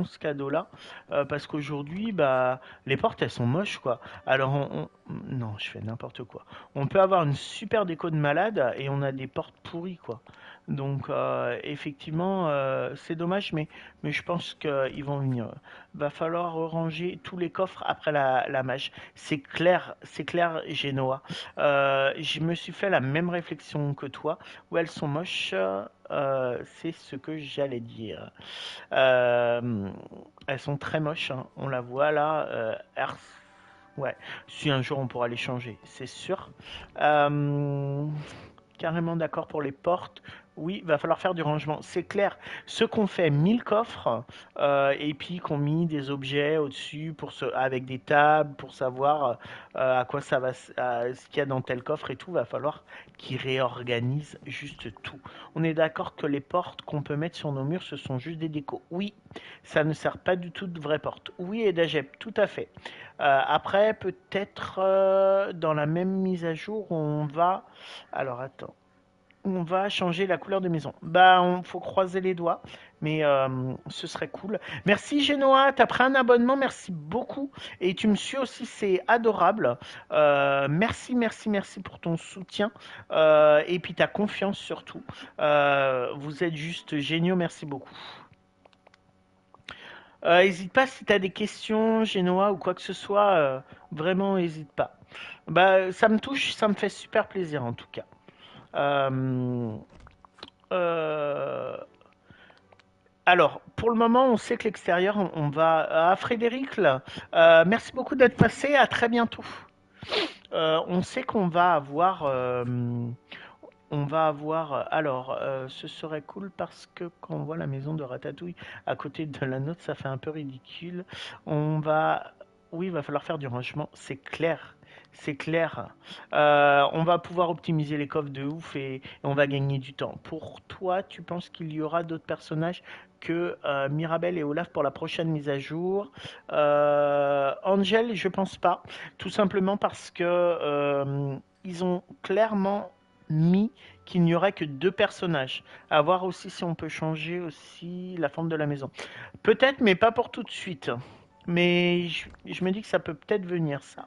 ce cadeau-là. Parce qu'aujourd'hui, bah, les portes, elles sont moches, quoi. Alors, non, je fais n'importe quoi. On peut avoir une super déco de malade et on a des portes pourries, quoi. Donc, effectivement, c'est dommage, mais je pense qu'ils vont venir. Va falloir ranger tous les coffres après la mage. C'est clair, Genoa. Je me suis fait la même réflexion que toi. Où elles sont moches, c'est ce que j'allais dire. Euh, Elles sont très moches, hein. On la voit là. Ouais, si un jour on pourra les changer, c'est sûr. Euh, Carrément d'accord pour les portes. Oui, va falloir faire du rangement. C'est clair. Ceux qu'on fait 1000 coffres et puis qu'on mis des objets au-dessus avec des tables pour savoir à quoi ça va, ce qu'il y a dans tel coffre et tout, va falloir qu'ils réorganisent juste tout. On est d'accord que les portes qu'on peut mettre sur nos murs, ce sont juste des décos. Oui, ça ne sert pas du tout de vraies portes. Oui, et d'Agep, tout à fait. Après, peut-être dans la même mise à jour, on va. Alors attends. On va changer la couleur de maison. Bah, on faut croiser les doigts, mais ce serait cool. Merci Genoa, t'as pris un abonnement, merci beaucoup. Et tu me suis aussi, c'est adorable. Merci, merci, merci pour ton soutien et puis ta confiance surtout. Vous êtes juste géniaux, merci beaucoup. Hésite pas si t'as des questions, Genoa ou quoi que ce soit, vraiment hésite pas. Bah, ça me touche, ça me fait super plaisir en tout cas. Euh, Euh, alors, pour le moment, on sait que l'extérieur, on va à Frédéric. Là, merci beaucoup d'être passé. À très bientôt. On sait qu'on va avoir, Alors, ce serait cool parce que quand on voit la maison de Ratatouille à côté de la nôtre, ça fait un peu ridicule. On va, oui, il va falloir faire du rangement. C'est clair. C'est clair. On va pouvoir optimiser les coffres de ouf et on va gagner du temps. Pour toi, tu penses qu'il y aura d'autres personnages que Mirabel et Olaf pour la prochaine mise à jour? Angel, je pense pas. Tout simplement parce que ils ont clairement mis qu'il n'y aurait que deux personnages. À voir aussi si on peut changer aussi la forme de la maison. Peut-être, mais pas pour tout de suite. Mais je me dis que ça peut peut-être venir ça.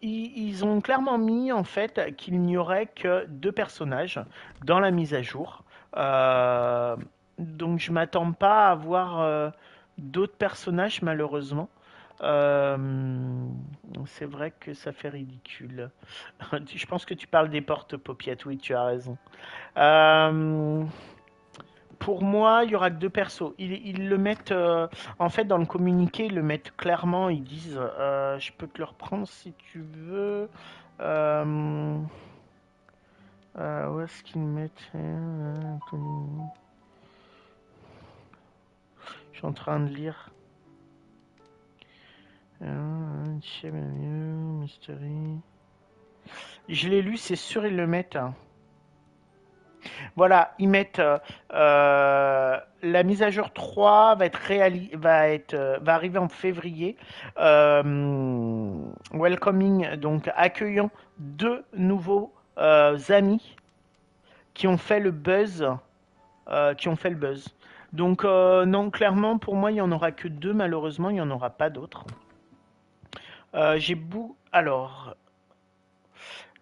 Ils ont clairement mis en fait qu'il n'y aurait que deux personnages dans la mise à jour. Euh, donc je m'attends pas à voir d'autres personnages malheureusement. Euh, c'est vrai que ça fait ridicule. Je pense que tu parles des portes paupiètes, oui, tu as raison. Euh, pour moi, il y aura que deux persos. Ils le mettent, en fait, dans le communiqué, ils le mettent clairement. Ils disent, je peux te le reprendre si tu veux. Euh, où est-ce qu'ils mettent je suis en train de lire. Mystery. Je l'ai lu, c'est sûr, ils le mettent, hein. Voilà, ils mettent la mise à jour 3 va être va arriver en février. Welcoming, donc accueillant deux nouveaux amis qui ont fait le buzz, Donc non, clairement pour moi il y en aura que deux malheureusement, il y en aura pas d'autres. Alors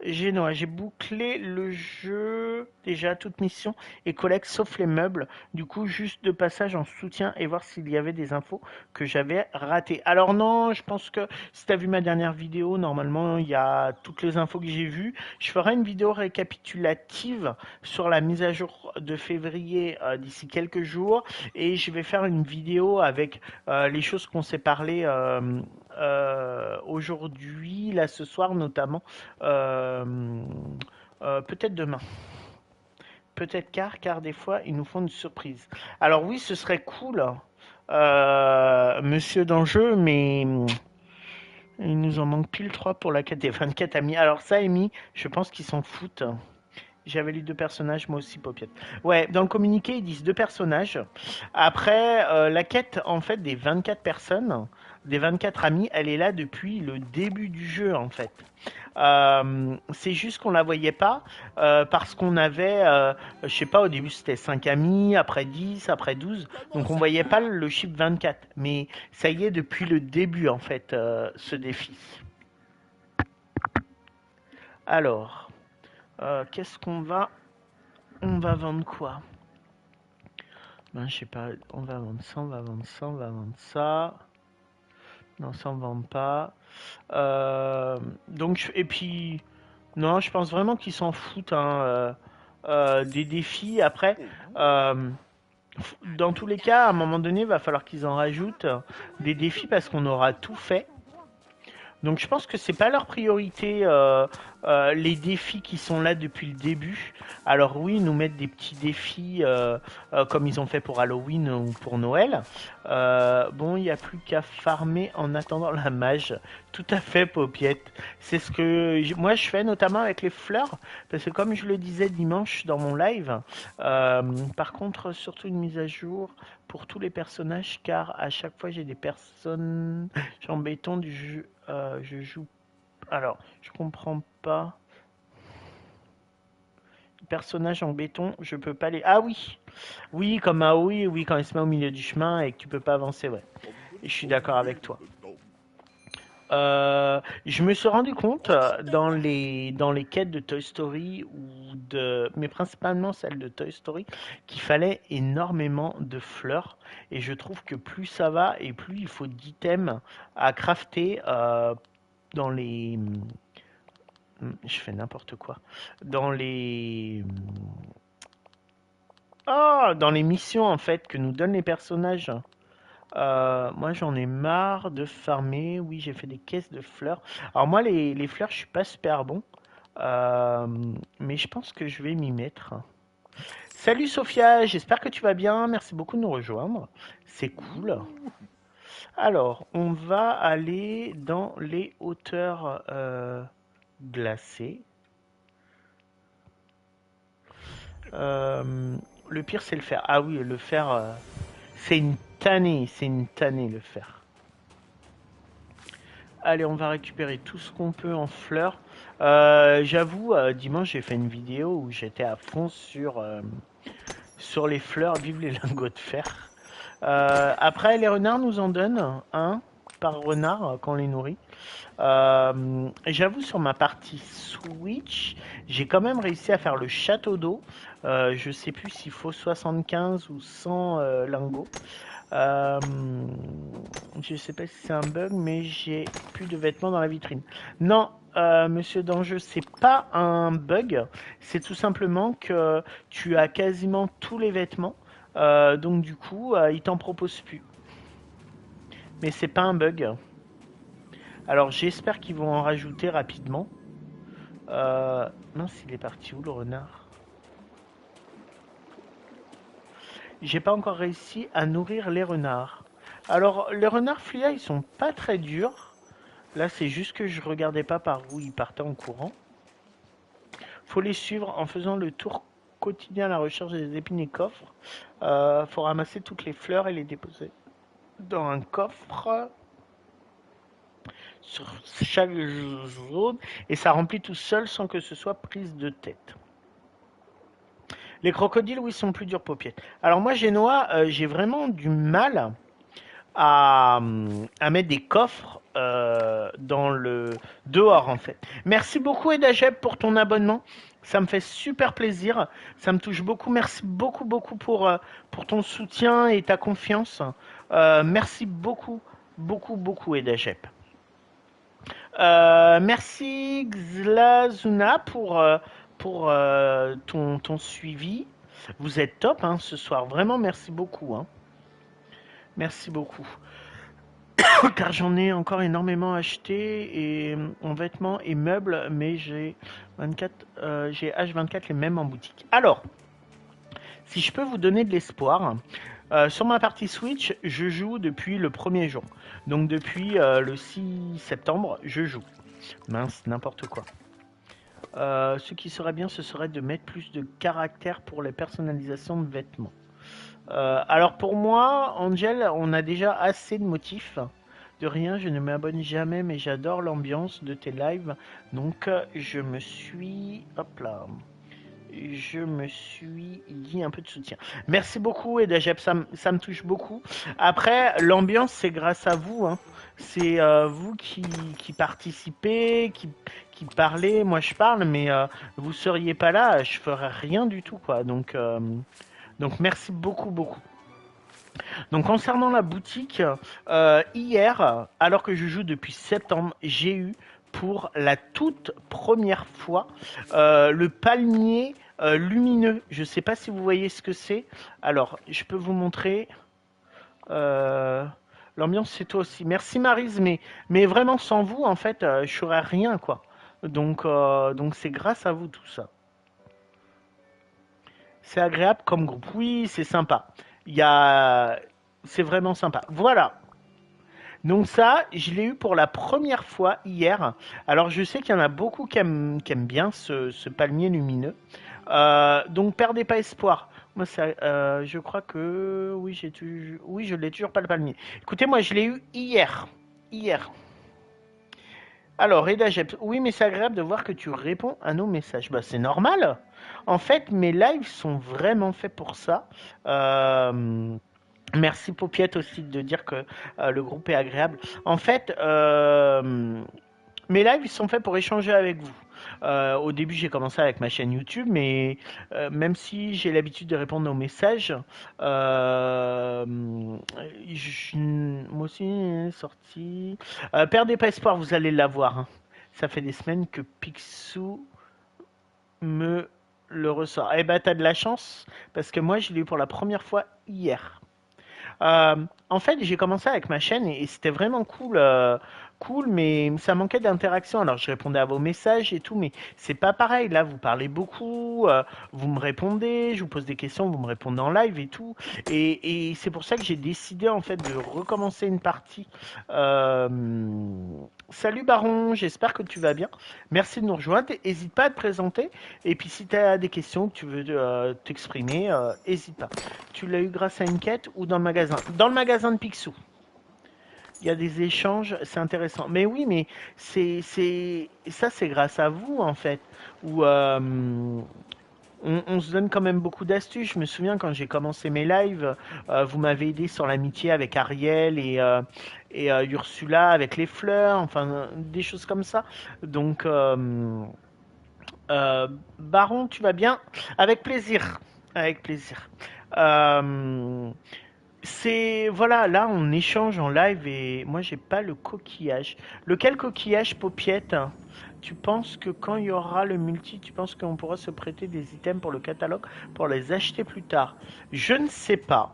j'ai bouclé le jeu, déjà toute mission et collecte sauf les meubles. Du coup, juste de passage en soutien et voir s'il y avait des infos que j'avais ratées. Alors non, je pense que si tu as vu ma dernière vidéo, normalement, il y a toutes les infos que j'ai vues. Je ferai une vidéo récapitulative sur la mise à jour de février d'ici quelques jours. Et je vais faire une vidéo avec les choses qu'on s'est parlé aujourd'hui, là ce soir notamment. Peut-être demain. Peut-être car des fois, ils nous font une surprise. Alors oui, ce serait cool, monsieur d'enjeu, mais il nous en manque pile 3 pour la quête des 24 amis. Alors ça, Amy, je pense qu'ils s'en foutent. J'avais lu deux personnages, moi aussi, Paupiette. Ouais, dans le communiqué, ils disent deux personnages. Après, la quête, en fait, des 24 personnes, des 24 amis, elle est là depuis le début du jeu, en fait. C'est juste qu'on la voyait pas parce qu'on avait, je sais pas, au début c'était 5 amis, après 10, après 12, donc on voyait pas le chiffre 24. Mais ça y est depuis le début en fait, ce défi. Alors, qu'est-ce qu'on va... On va vendre quoi? Ben, je sais pas, on va vendre ça, on va vendre ça, on va vendre ça. Non, ça on vend pas. Et puis, non, je pense vraiment qu'ils s'en foutent hein, des défis. Après, euh, dans tous les cas, à un moment donné, il va falloir qu'ils en rajoutent des défis parce qu'on aura tout fait. Donc je pense que c'est pas leur priorité les défis qui sont là depuis le début. Alors oui, nous mettre des petits défis comme ils ont fait pour Halloween ou pour Noël. Bon, il n'y a plus qu'à farmer en attendant la mage. Tout à fait, Paupiette. C'est ce que moi je fais notamment avec les fleurs, parce que comme je le disais dimanche dans mon live, par contre surtout une mise à jour pour tous les personnages, car à chaque fois j'ai des personnes en béton du jeu. Je joue. Alors, je comprends pas. Personnage en béton, je peux pas les. Ah oui, oui, comme ah oui, oui, quand il se met au milieu du chemin et que tu peux pas avancer, ouais. Et je suis d'accord avec toi. Je me suis rendu compte dans les quêtes de Toy Story mais principalement celle de Toy Story, qu'il fallait énormément de fleurs. Et je trouve que plus ça va et plus il faut d'items à crafter dans les, je fais n'importe quoi. Dans les, dans les missions en fait que nous donnent les personnages. Moi, j'en ai marre de farmer. Oui, j'ai fait des caisses de fleurs. Alors moi, les fleurs, je suis pas super bon. Euh, mais je pense que je vais m'y mettre. Salut Sophia, j'espère que tu vas bien. Merci beaucoup de nous rejoindre. C'est cool. Alors, on va aller dans les hauteurs glacées. Le pire, c'est le fer. Ah oui, le fer, c'est une tannée le fer. Allez, on va récupérer tout ce qu'on peut en fleurs. J'avoue, dimanche, j'ai fait une vidéo où j'étais à fond sur les fleurs. Vive les lingots de fer. Après, les renards nous en donnent un par renard quand on les nourrit. J'avoue, sur ma partie Switch, j'ai quand même réussi à faire le château d'eau. Je sais plus s'il faut 75 ou 100 lingots. Euh, je sais pas si c'est un bug, mais j'ai plus de vêtements dans la vitrine. Non, monsieur Danjeux, c'est pas un bug. C'est tout simplement que tu as quasiment tous les vêtements. Donc du coup, il t'en propose plus. Mais c'est pas un bug. Alors j'espère qu'ils vont en rajouter rapidement. Mince, il est parti où le renard? J'ai pas encore réussi à nourrir les renards. Alors les renards flia, ils sont pas très durs. Là, c'est juste que je regardais pas par où ils partaient en courant. Faut les suivre en faisant le tour quotidien à la recherche des épines et coffres. Faut ramasser toutes les fleurs et les déposer dans un coffre sur chaque zone et ça remplit tout seul sans que ce soit prise de tête. Les crocodiles, oui, sont plus durs paupières. Alors moi, Génois, j'ai vraiment du mal à mettre des coffres dans le dehors en fait. Merci beaucoup Edageb pour ton abonnement. Ça me fait super plaisir. Ça me touche beaucoup. Merci beaucoup pour ton soutien et ta confiance. Merci beaucoup Edageb. Merci Xlazuna pour ton suivi. Vous êtes top hein, ce soir. Vraiment merci beaucoup. Hein. Merci beaucoup. Car j'en ai encore énormément acheté et en vêtements et meubles, mais j'ai H24 les mêmes en boutique. Alors, si je peux vous donner de l'espoir, sur ma partie Switch, je joue depuis le premier jour. Donc depuis le 6 septembre, je joue. Mince, n'importe quoi. Ce qui serait bien, ce serait de mettre plus de caractère pour les personnalisations de vêtements. Alors pour moi, Angel, on a déjà assez de motifs. De rien, je ne m'abonne jamais, mais j'adore l'ambiance de tes lives. Donc je me suis... Hop là. Je me suis dit un peu de soutien. Merci beaucoup Edagep, ça me touche beaucoup. Après, l'ambiance, c'est grâce à vous. Hein. C'est vous qui participez, qui parlez. Moi, je parle, mais vous seriez pas là, je ferais rien du tout, quoi. Donc merci beaucoup. Donc concernant la boutique, hier, alors que je joue depuis septembre, j'ai eu pour la toute première fois le palmier lumineux. Je ne sais pas si vous voyez ce que c'est. Alors, je peux vous montrer. L'ambiance, c'est toi aussi. Merci Maryse, mais vraiment sans vous, en fait, je ferais rien, quoi. Donc c'est grâce à vous tout ça. C'est agréable comme groupe. Oui, c'est sympa. Il y a... C'est vraiment sympa. Voilà. Donc ça, je l'ai eu pour la première fois hier. Alors je sais qu'il y en a beaucoup qui aiment bien ce palmier lumineux. Donc perdez pas espoir. Moi, je crois que oui, oui, je l'ai toujours pas le palmier. Écoutez, moi, je l'ai eu hier. Hier. Alors, Reda Jeps, oui, mais c'est agréable de voir que tu réponds à nos messages. Bah, c'est normal. En fait, mes lives sont vraiment faits pour ça. Merci Paupiette aussi de dire que le groupe est agréable. En fait, mes lives ils sont faits pour échanger avec vous. Au début, j'ai commencé avec ma chaîne YouTube, mais même si j'ai l'habitude de répondre aux messages, moi aussi, sorti. Perdez pas espoir, vous allez l'avoir. Hein. Ça fait des semaines que Picsou me le ressort. Eh ben, t'as de la chance, parce que moi, je l'ai eu pour la première fois hier. En fait, j'ai commencé avec ma chaîne et c'était vraiment cool cool, mais ça manquait d'interaction. Alors je répondais à vos messages et tout, mais c'est pas pareil. Là, vous parlez beaucoup, vous me répondez, je vous pose des questions, vous me répondez en live et tout. Et c'est pour ça que j'ai décidé en fait de recommencer une partie. Euh, Salut Baron, j'espère que tu vas bien. Merci de nous rejoindre. N'hésite pas à te présenter. Et puis si tu as des questions que tu veux t'exprimer, n'hésite pas. Tu l'as eu grâce à une quête ou dans le magasin? Dans le magasin de Picsou. Il y a des échanges, c'est intéressant. Mais oui, mais ça, c'est grâce à vous, en fait. Où on se donne quand même beaucoup d'astuces. Je me souviens quand j'ai commencé mes lives, vous m'avez aidé sur l'amitié avec Ariel et Ursula avec les fleurs, enfin, des choses comme ça. Donc, Baron, tu vas bien? Avec plaisir. Avec plaisir. Euh, c'est voilà, là on échange en live et moi j'ai pas le coquillage. Lequel coquillage, Paupiette? Tu penses que quand il y aura le multi, tu penses qu'on pourra se prêter des items pour le catalogue pour les acheter plus tard? Je ne sais pas.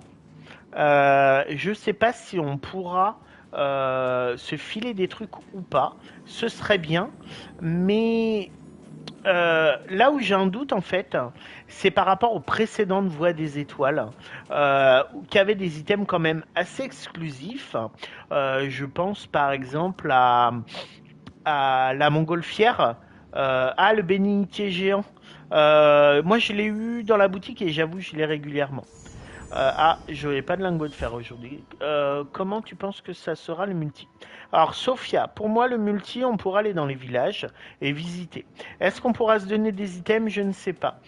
Je sais pas si on pourra se filer des trucs ou pas. Ce serait bien, mais là où j'ai un doute en fait, c'est par rapport aux précédentes voies des étoiles, qui avaient des items quand même assez exclusifs. Je pense par exemple à la montgolfière, le bénitier géant. Moi je l'ai eu dans la boutique et j'avoue je l'ai régulièrement. Je n'ai pas de lingot de fer aujourd'hui. Comment tu penses que ça sera le multi? Alors, Sophia, pour moi, le multi, on pourra aller dans les villages et visiter. Est-ce qu'on pourra se donner des items? Je ne sais pas.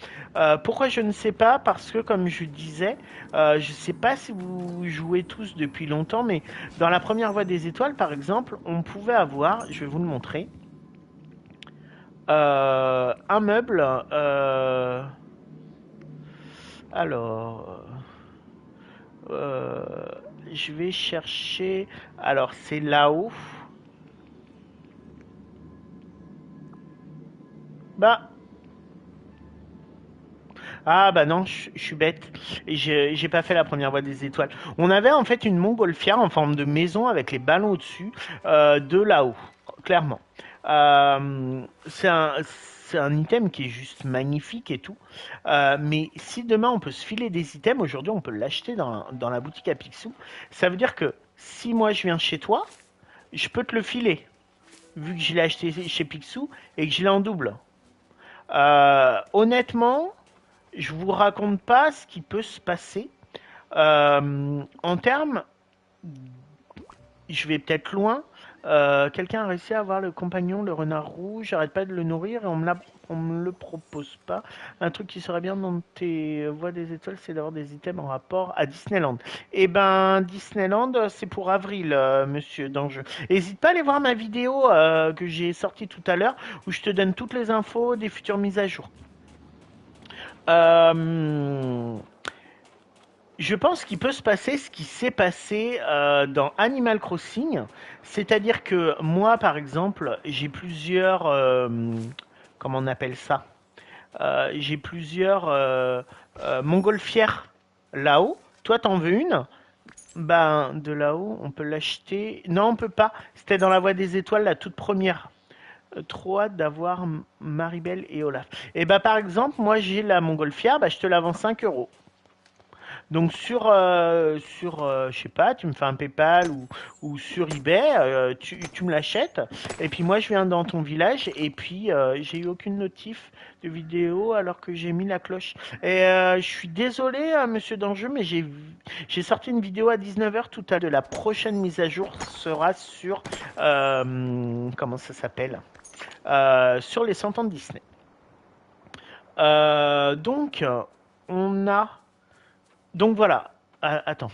Pourquoi je ne sais pas? Parce que, comme je disais, je ne sais pas si vous jouez tous depuis longtemps, mais dans la première voie des étoiles, par exemple, on pouvait avoir, je vais vous le montrer, un meuble. Alors. Euh, je vais chercher. Alors, c'est là-haut. Bah. Ah, bah non, je suis bête. Et j'ai pas fait la première voie des étoiles. On avait en fait une montgolfière en forme de maison avec les ballons au-dessus, de là-haut, clairement. C'est un item qui est juste magnifique et tout. Mais si demain on peut se filer des items, aujourd'hui on peut l'acheter dans la boutique à Picsou. Ça veut dire que si moi je viens chez toi, je peux te le filer, vu que je l'ai acheté chez Picsou et que je l'ai en double. Honnêtement, je vous raconte pas ce qui peut se passer. En termes, je vais peut-être loin. Quelqu'un a réussi à avoir le compagnon, le renard rouge. J'arrête pas de le nourrir et on me le propose pas. Un truc qui serait bien dans tes voies des étoiles, c'est d'avoir des items en rapport à Disneyland. Eh ben, Disneyland, c'est pour avril, monsieur d'Anjeu. N'hésite pas à aller voir ma vidéo que j'ai sortie tout à l'heure où je te donne toutes les infos des futures mises à jour. Euh, je pense qu'il peut se passer ce qui s'est passé dans Animal Crossing, c'est-à-dire que moi, par exemple, j'ai plusieurs, comment on appelle ça? J'ai plusieurs montgolfières là-haut. Toi, t'en veux une? Ben, de là-haut, on peut l'acheter. Non, on peut pas. C'était dans la voie des étoiles, la toute première. Trop hâte d'avoir Maribel et Olaf. Et bah, par exemple, moi, j'ai la montgolfière, bah, je te la vends 5 euros. Donc je sais pas, tu me fais un PayPal ou sur eBay, tu me l'achètes. Et puis moi je viens dans ton village et puis j'ai eu aucune notif de vidéo alors que j'ai mis la cloche. Et je suis désolé, monsieur Danjeu, mais j'ai sorti une vidéo à 19h tout à l'heure. La prochaine mise à jour sera sur comment ça s'appelle? Sur les 100 ans de Disney. Donc on a donc voilà. Attends.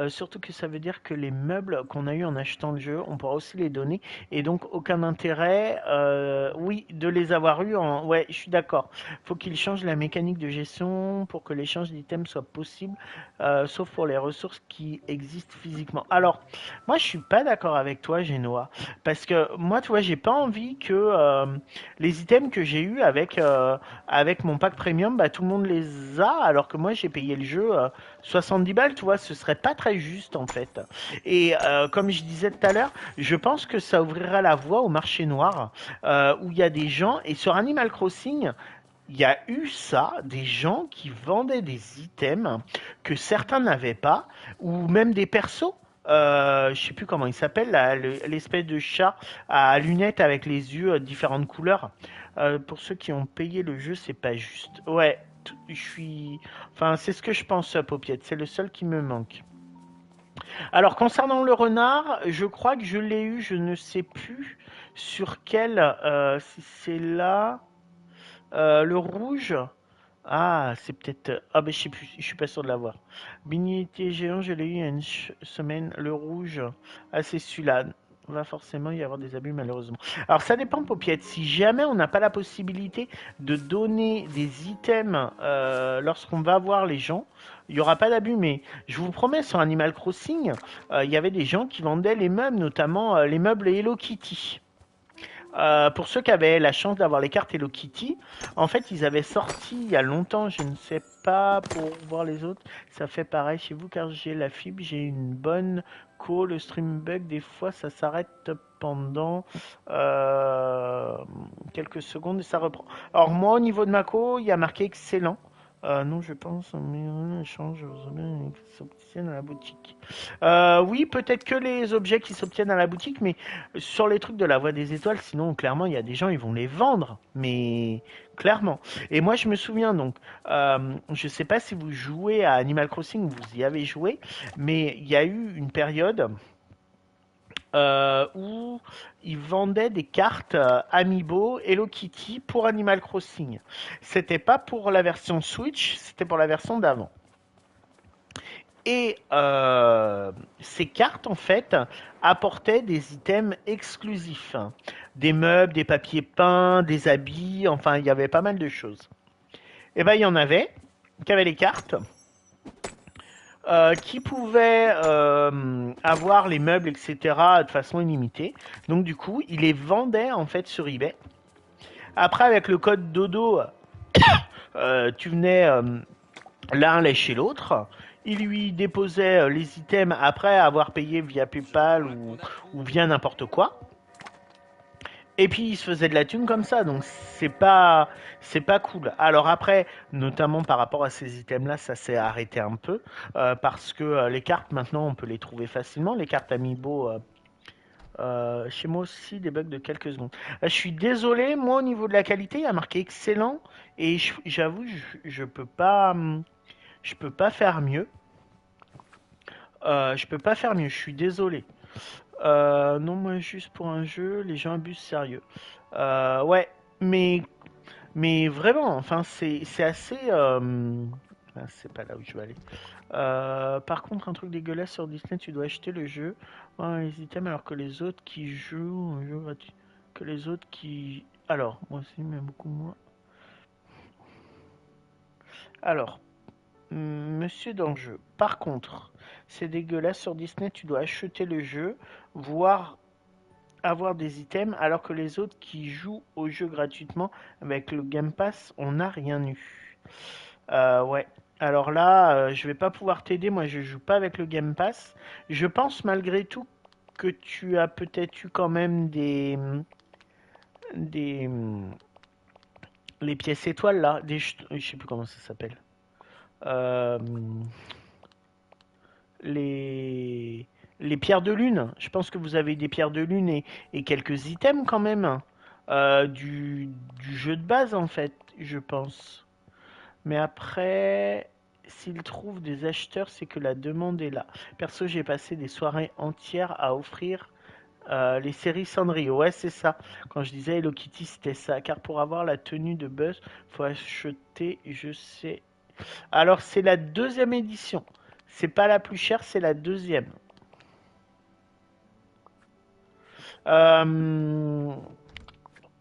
Surtout que ça veut dire que les meubles qu'on a eu en achetant le jeu, on pourra aussi les donner. Et donc aucun intérêt, oui, de les avoir eu en. Ouais, je suis d'accord. Faut qu'ils changent la mécanique de gestion pour que l'échange d'items soit possible, sauf pour les ressources qui existent physiquement. Alors, moi je suis pas d'accord avec toi, Genoa, parce que moi, tu vois, j'ai pas envie que les items que j'ai eu avec mon pack premium, bah tout le monde les a, alors que moi j'ai payé le jeu 70 balles, tu vois, ce serait pas très juste en fait. Et comme je disais tout à l'heure, je pense que ça ouvrira la voie au marché noir où il y a des gens, et sur Animal Crossing, il y a eu ça, des gens qui vendaient des items que certains n'avaient pas, ou même des persos. Je sais plus comment il s'appelle, l'espèce de chat à lunettes avec les yeux différentes couleurs. Pour ceux qui ont payé le jeu, c'est pas juste. Ouais, je suis. Enfin, c'est ce que je pense, Paupiette. C'est le seul qui me manque. Alors, concernant le renard, je crois que je l'ai eu, je ne sais plus sur quel. Si c'est là. Le rouge. Ah, c'est peut-être. Ah, ben je sais plus, je suis pas sûr de l'avoir. Bénité géant, je l'ai eu il y a une semaine. Le rouge. Ah, c'est celui-là. Va forcément y avoir des abus, malheureusement. Alors, ça dépend, Paupiette. Si jamais on n'a pas la possibilité de donner des items lorsqu'on va voir les gens, il n'y aura pas d'abus. Mais je vous promets, sur Animal Crossing, il y avait des gens qui vendaient les meubles, notamment les meubles Hello Kitty. Pour ceux qui avaient la chance d'avoir les cartes Hello Kitty, en fait, ils avaient sorti il y a longtemps, je ne sais pas pour voir les autres, ça fait pareil chez vous car j'ai la fibre, j'ai une bonne co, le stream bug, des fois ça s'arrête pendant quelques secondes et ça reprend. Alors moi, au niveau de ma co, il y a marqué excellent. Non, je pense, mais un échange aux objets qui s'obtiennent à la boutique. Oui, peut-être que les objets qui s'obtiennent à la boutique, mais sur les trucs de la Voie des Étoiles, sinon, clairement, il y a des gens, ils vont les vendre, mais clairement. Et moi, je me souviens, donc, je sais pas si vous jouez à Animal Crossing, vous y avez joué, mais il y a eu une période où ils vendaient des cartes Amiibo Hello Kitty pour Animal Crossing. C'était pas pour la version Switch, c'était pour la version d'avant. Et ces cartes, en fait, apportaient des items exclusifs. Des meubles, des papiers peints, des habits, enfin, il y avait pas mal de choses. Et ben, il y en avait qui avaient les cartes, qui pouvaient avoir les meubles, etc., de façon illimitée. Donc, du coup, ils les vendaient, en fait, sur eBay. Après, avec le code Dodo, tu venais l'un léchait l'autre. Il lui déposait les items après avoir payé via PayPal ou via n'importe quoi. Et puis il se faisait de la thune comme ça, donc c'est pas cool. Alors après, notamment par rapport à ces items-là, ça s'est arrêté un peu parce que les cartes maintenant on peut les trouver facilement. Les cartes Amiibo, chez moi aussi des bugs de quelques secondes. Je suis désolé, moi au niveau de la qualité, il y a marqué excellent et j'avoue je peux pas faire mieux. Je peux pas faire mieux, je suis désolé. Non, moi, juste pour un jeu, les gens abusent sérieux. Ouais, mais, mais vraiment, enfin, c'est assez. Ah, c'est pas là où je vais aller. Par contre, un truc dégueulasse sur Disney, tu dois acheter le jeu, ouais, les items, alors que les autres qui jouent, un jeu gratuit. Que les autres qui. Alors, moi aussi, mais beaucoup moins. Alors, Monsieur dans le jeu. Par contre, c'est dégueulasse sur Disney, tu dois acheter le jeu, voire avoir des items, alors que les autres qui jouent au jeu gratuitement avec le Game Pass, on n'a rien eu. Ouais. Alors là, je vais pas pouvoir t'aider, moi je joue pas avec le Game Pass. Je pense malgré tout que tu as peut-être eu quand même des les pièces étoiles là, je sais plus comment ça s'appelle. Euh, les, les pierres de lune. Je pense que vous avez des pierres de lune et quelques items quand même. Du jeu de base en fait, je pense. Mais après, s'ils trouvent des acheteurs, c'est que la demande est là. Perso, j'ai passé des soirées entières à offrir les séries Sanrio. Ouais, c'est ça. Quand je disais Hello Kitty, c'était ça. Car pour avoir la tenue de Buzz, faut acheter, je sais. Alors, c'est la deuxième édition. C'est pas la plus chère, c'est la deuxième. Euh,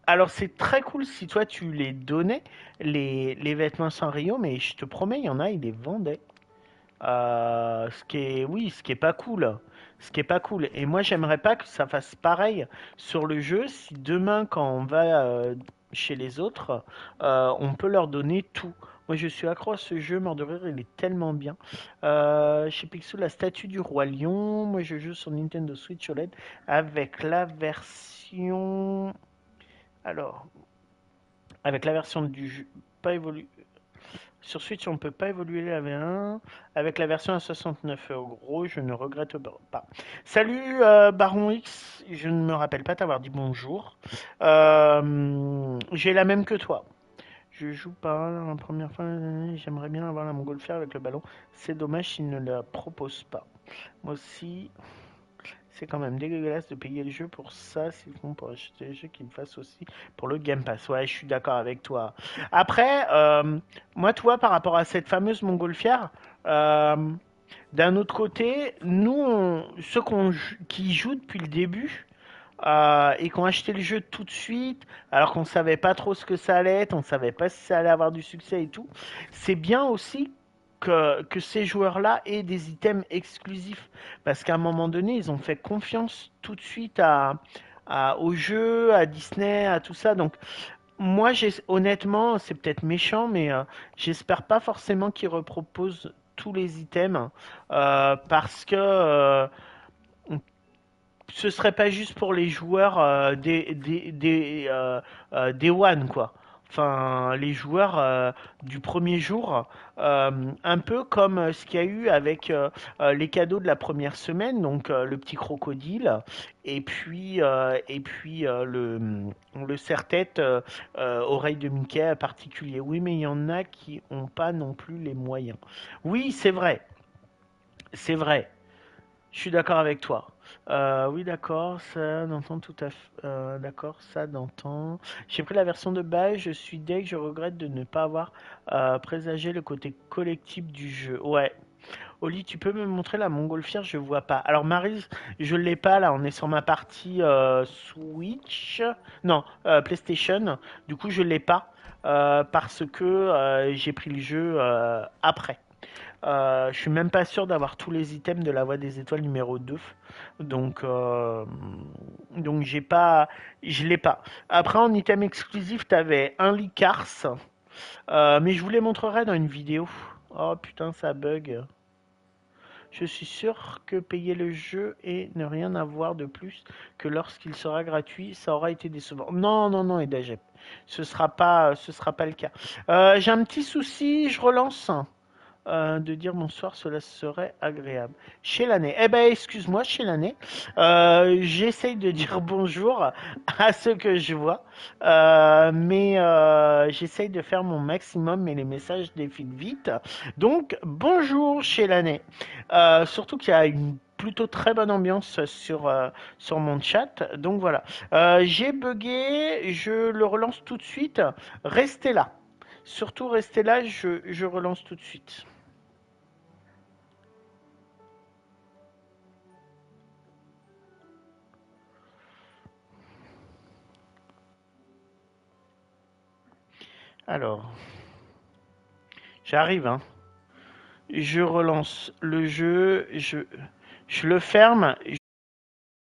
alors c'est très cool si toi tu les donnais, les vêtements Sanrio, mais je te promets, il y en a, ils les vendaient. Ce qui est, oui, ce qui est pas cool. Ce qui est pas cool. Et moi, j'aimerais pas que ça fasse pareil sur le jeu. Si demain, quand on va chez les autres, on peut leur donner tout. Moi, je suis accro à ce jeu, mort de rire, il est tellement bien. Chez Picsou, la statue du roi lion. Moi, je joue sur Nintendo Switch OLED avec la version. Alors, avec la version du jeu. Pas évolu... Sur Switch, on ne peut pas évoluer la V1. Avec la version à 69 €, je ne regrette pas. Salut Baron X, je ne me rappelle pas t'avoir dit bonjour. J'ai la même que toi. Je joue pas la première fois. J'aimerais bien avoir la montgolfière avec le ballon. C'est dommage s'ils ne la proposent pas. Moi aussi, c'est quand même dégueulasse de payer le jeu pour ça. S'ils font pour acheter le jeu, qu'ils le fassent aussi pour le Game Pass. Ouais, je suis d'accord avec toi. Après, moi, toi, par rapport à cette fameuse montgolfière, euh, d'un autre côté, nous, ceux qui jouent depuis le début, et qui ont acheté le jeu tout de suite, alors qu'on savait pas trop ce que ça allait être, on savait pas si ça allait avoir du succès et tout. C'est bien aussi que ces joueurs-là aient des items exclusifs, parce qu'à un moment donné, ils ont fait confiance tout de suite au jeu, à Disney, à tout ça. Donc moi, honnêtement, c'est peut-être méchant, mais j'espère pas forcément qu'ils reproposent tous les items, parce que ce serait pas juste pour les joueurs des One, quoi. Enfin, les joueurs du premier jour, un peu comme ce qu'il y a eu avec les cadeaux de la première semaine, donc le petit crocodile, et puis le serre-tête oreille de Mickey particulier. Oui, mais il y en a qui ont pas non plus les moyens. Oui, c'est vrai. Je suis d'accord avec toi. Oui, d'accord, ça d'entend tout à fait. D'accord, ça d'entend. J'ai pris la version de base, je suis deg, je regrette de ne pas avoir présagé le côté collectif du jeu. Ouais. Oli, tu peux me montrer la montgolfière? Je vois pas. Alors, Maryse, je l'ai pas là, on est sur ma partie Switch. Non, PlayStation. Du coup, je l'ai pas parce que j'ai pris le jeu après. Je suis même pas sûr d'avoir tous les items de la Voie des Étoiles numéro 2. Donc, euh, donc je l'ai pas. Après, en item exclusif, t'avais un Licars. Mais je vous les montrerai dans une vidéo. Oh putain, ça bug. Je suis sûr que payer le jeu et ne rien avoir de plus que lorsqu'il sera gratuit, ça aura été décevant. Non, non, non, Edagep. Ce sera pas le cas. J'ai un petit souci, je relance de dire bonsoir, cela serait agréable. Chez l'année. Eh ben, excuse-moi, chez l'année. J'essaye de dire bonjour à ceux que je vois, mais j'essaye de faire mon maximum, mais les messages défilent vite. Donc, bonjour chez l'année. Surtout qu'il y a une plutôt très bonne ambiance sur mon chat. Donc voilà. J'ai bugué, je le relance tout de suite. Restez là. Surtout restez là, je relance tout de suite. Alors, j'arrive, hein. Je relance le jeu, je le ferme,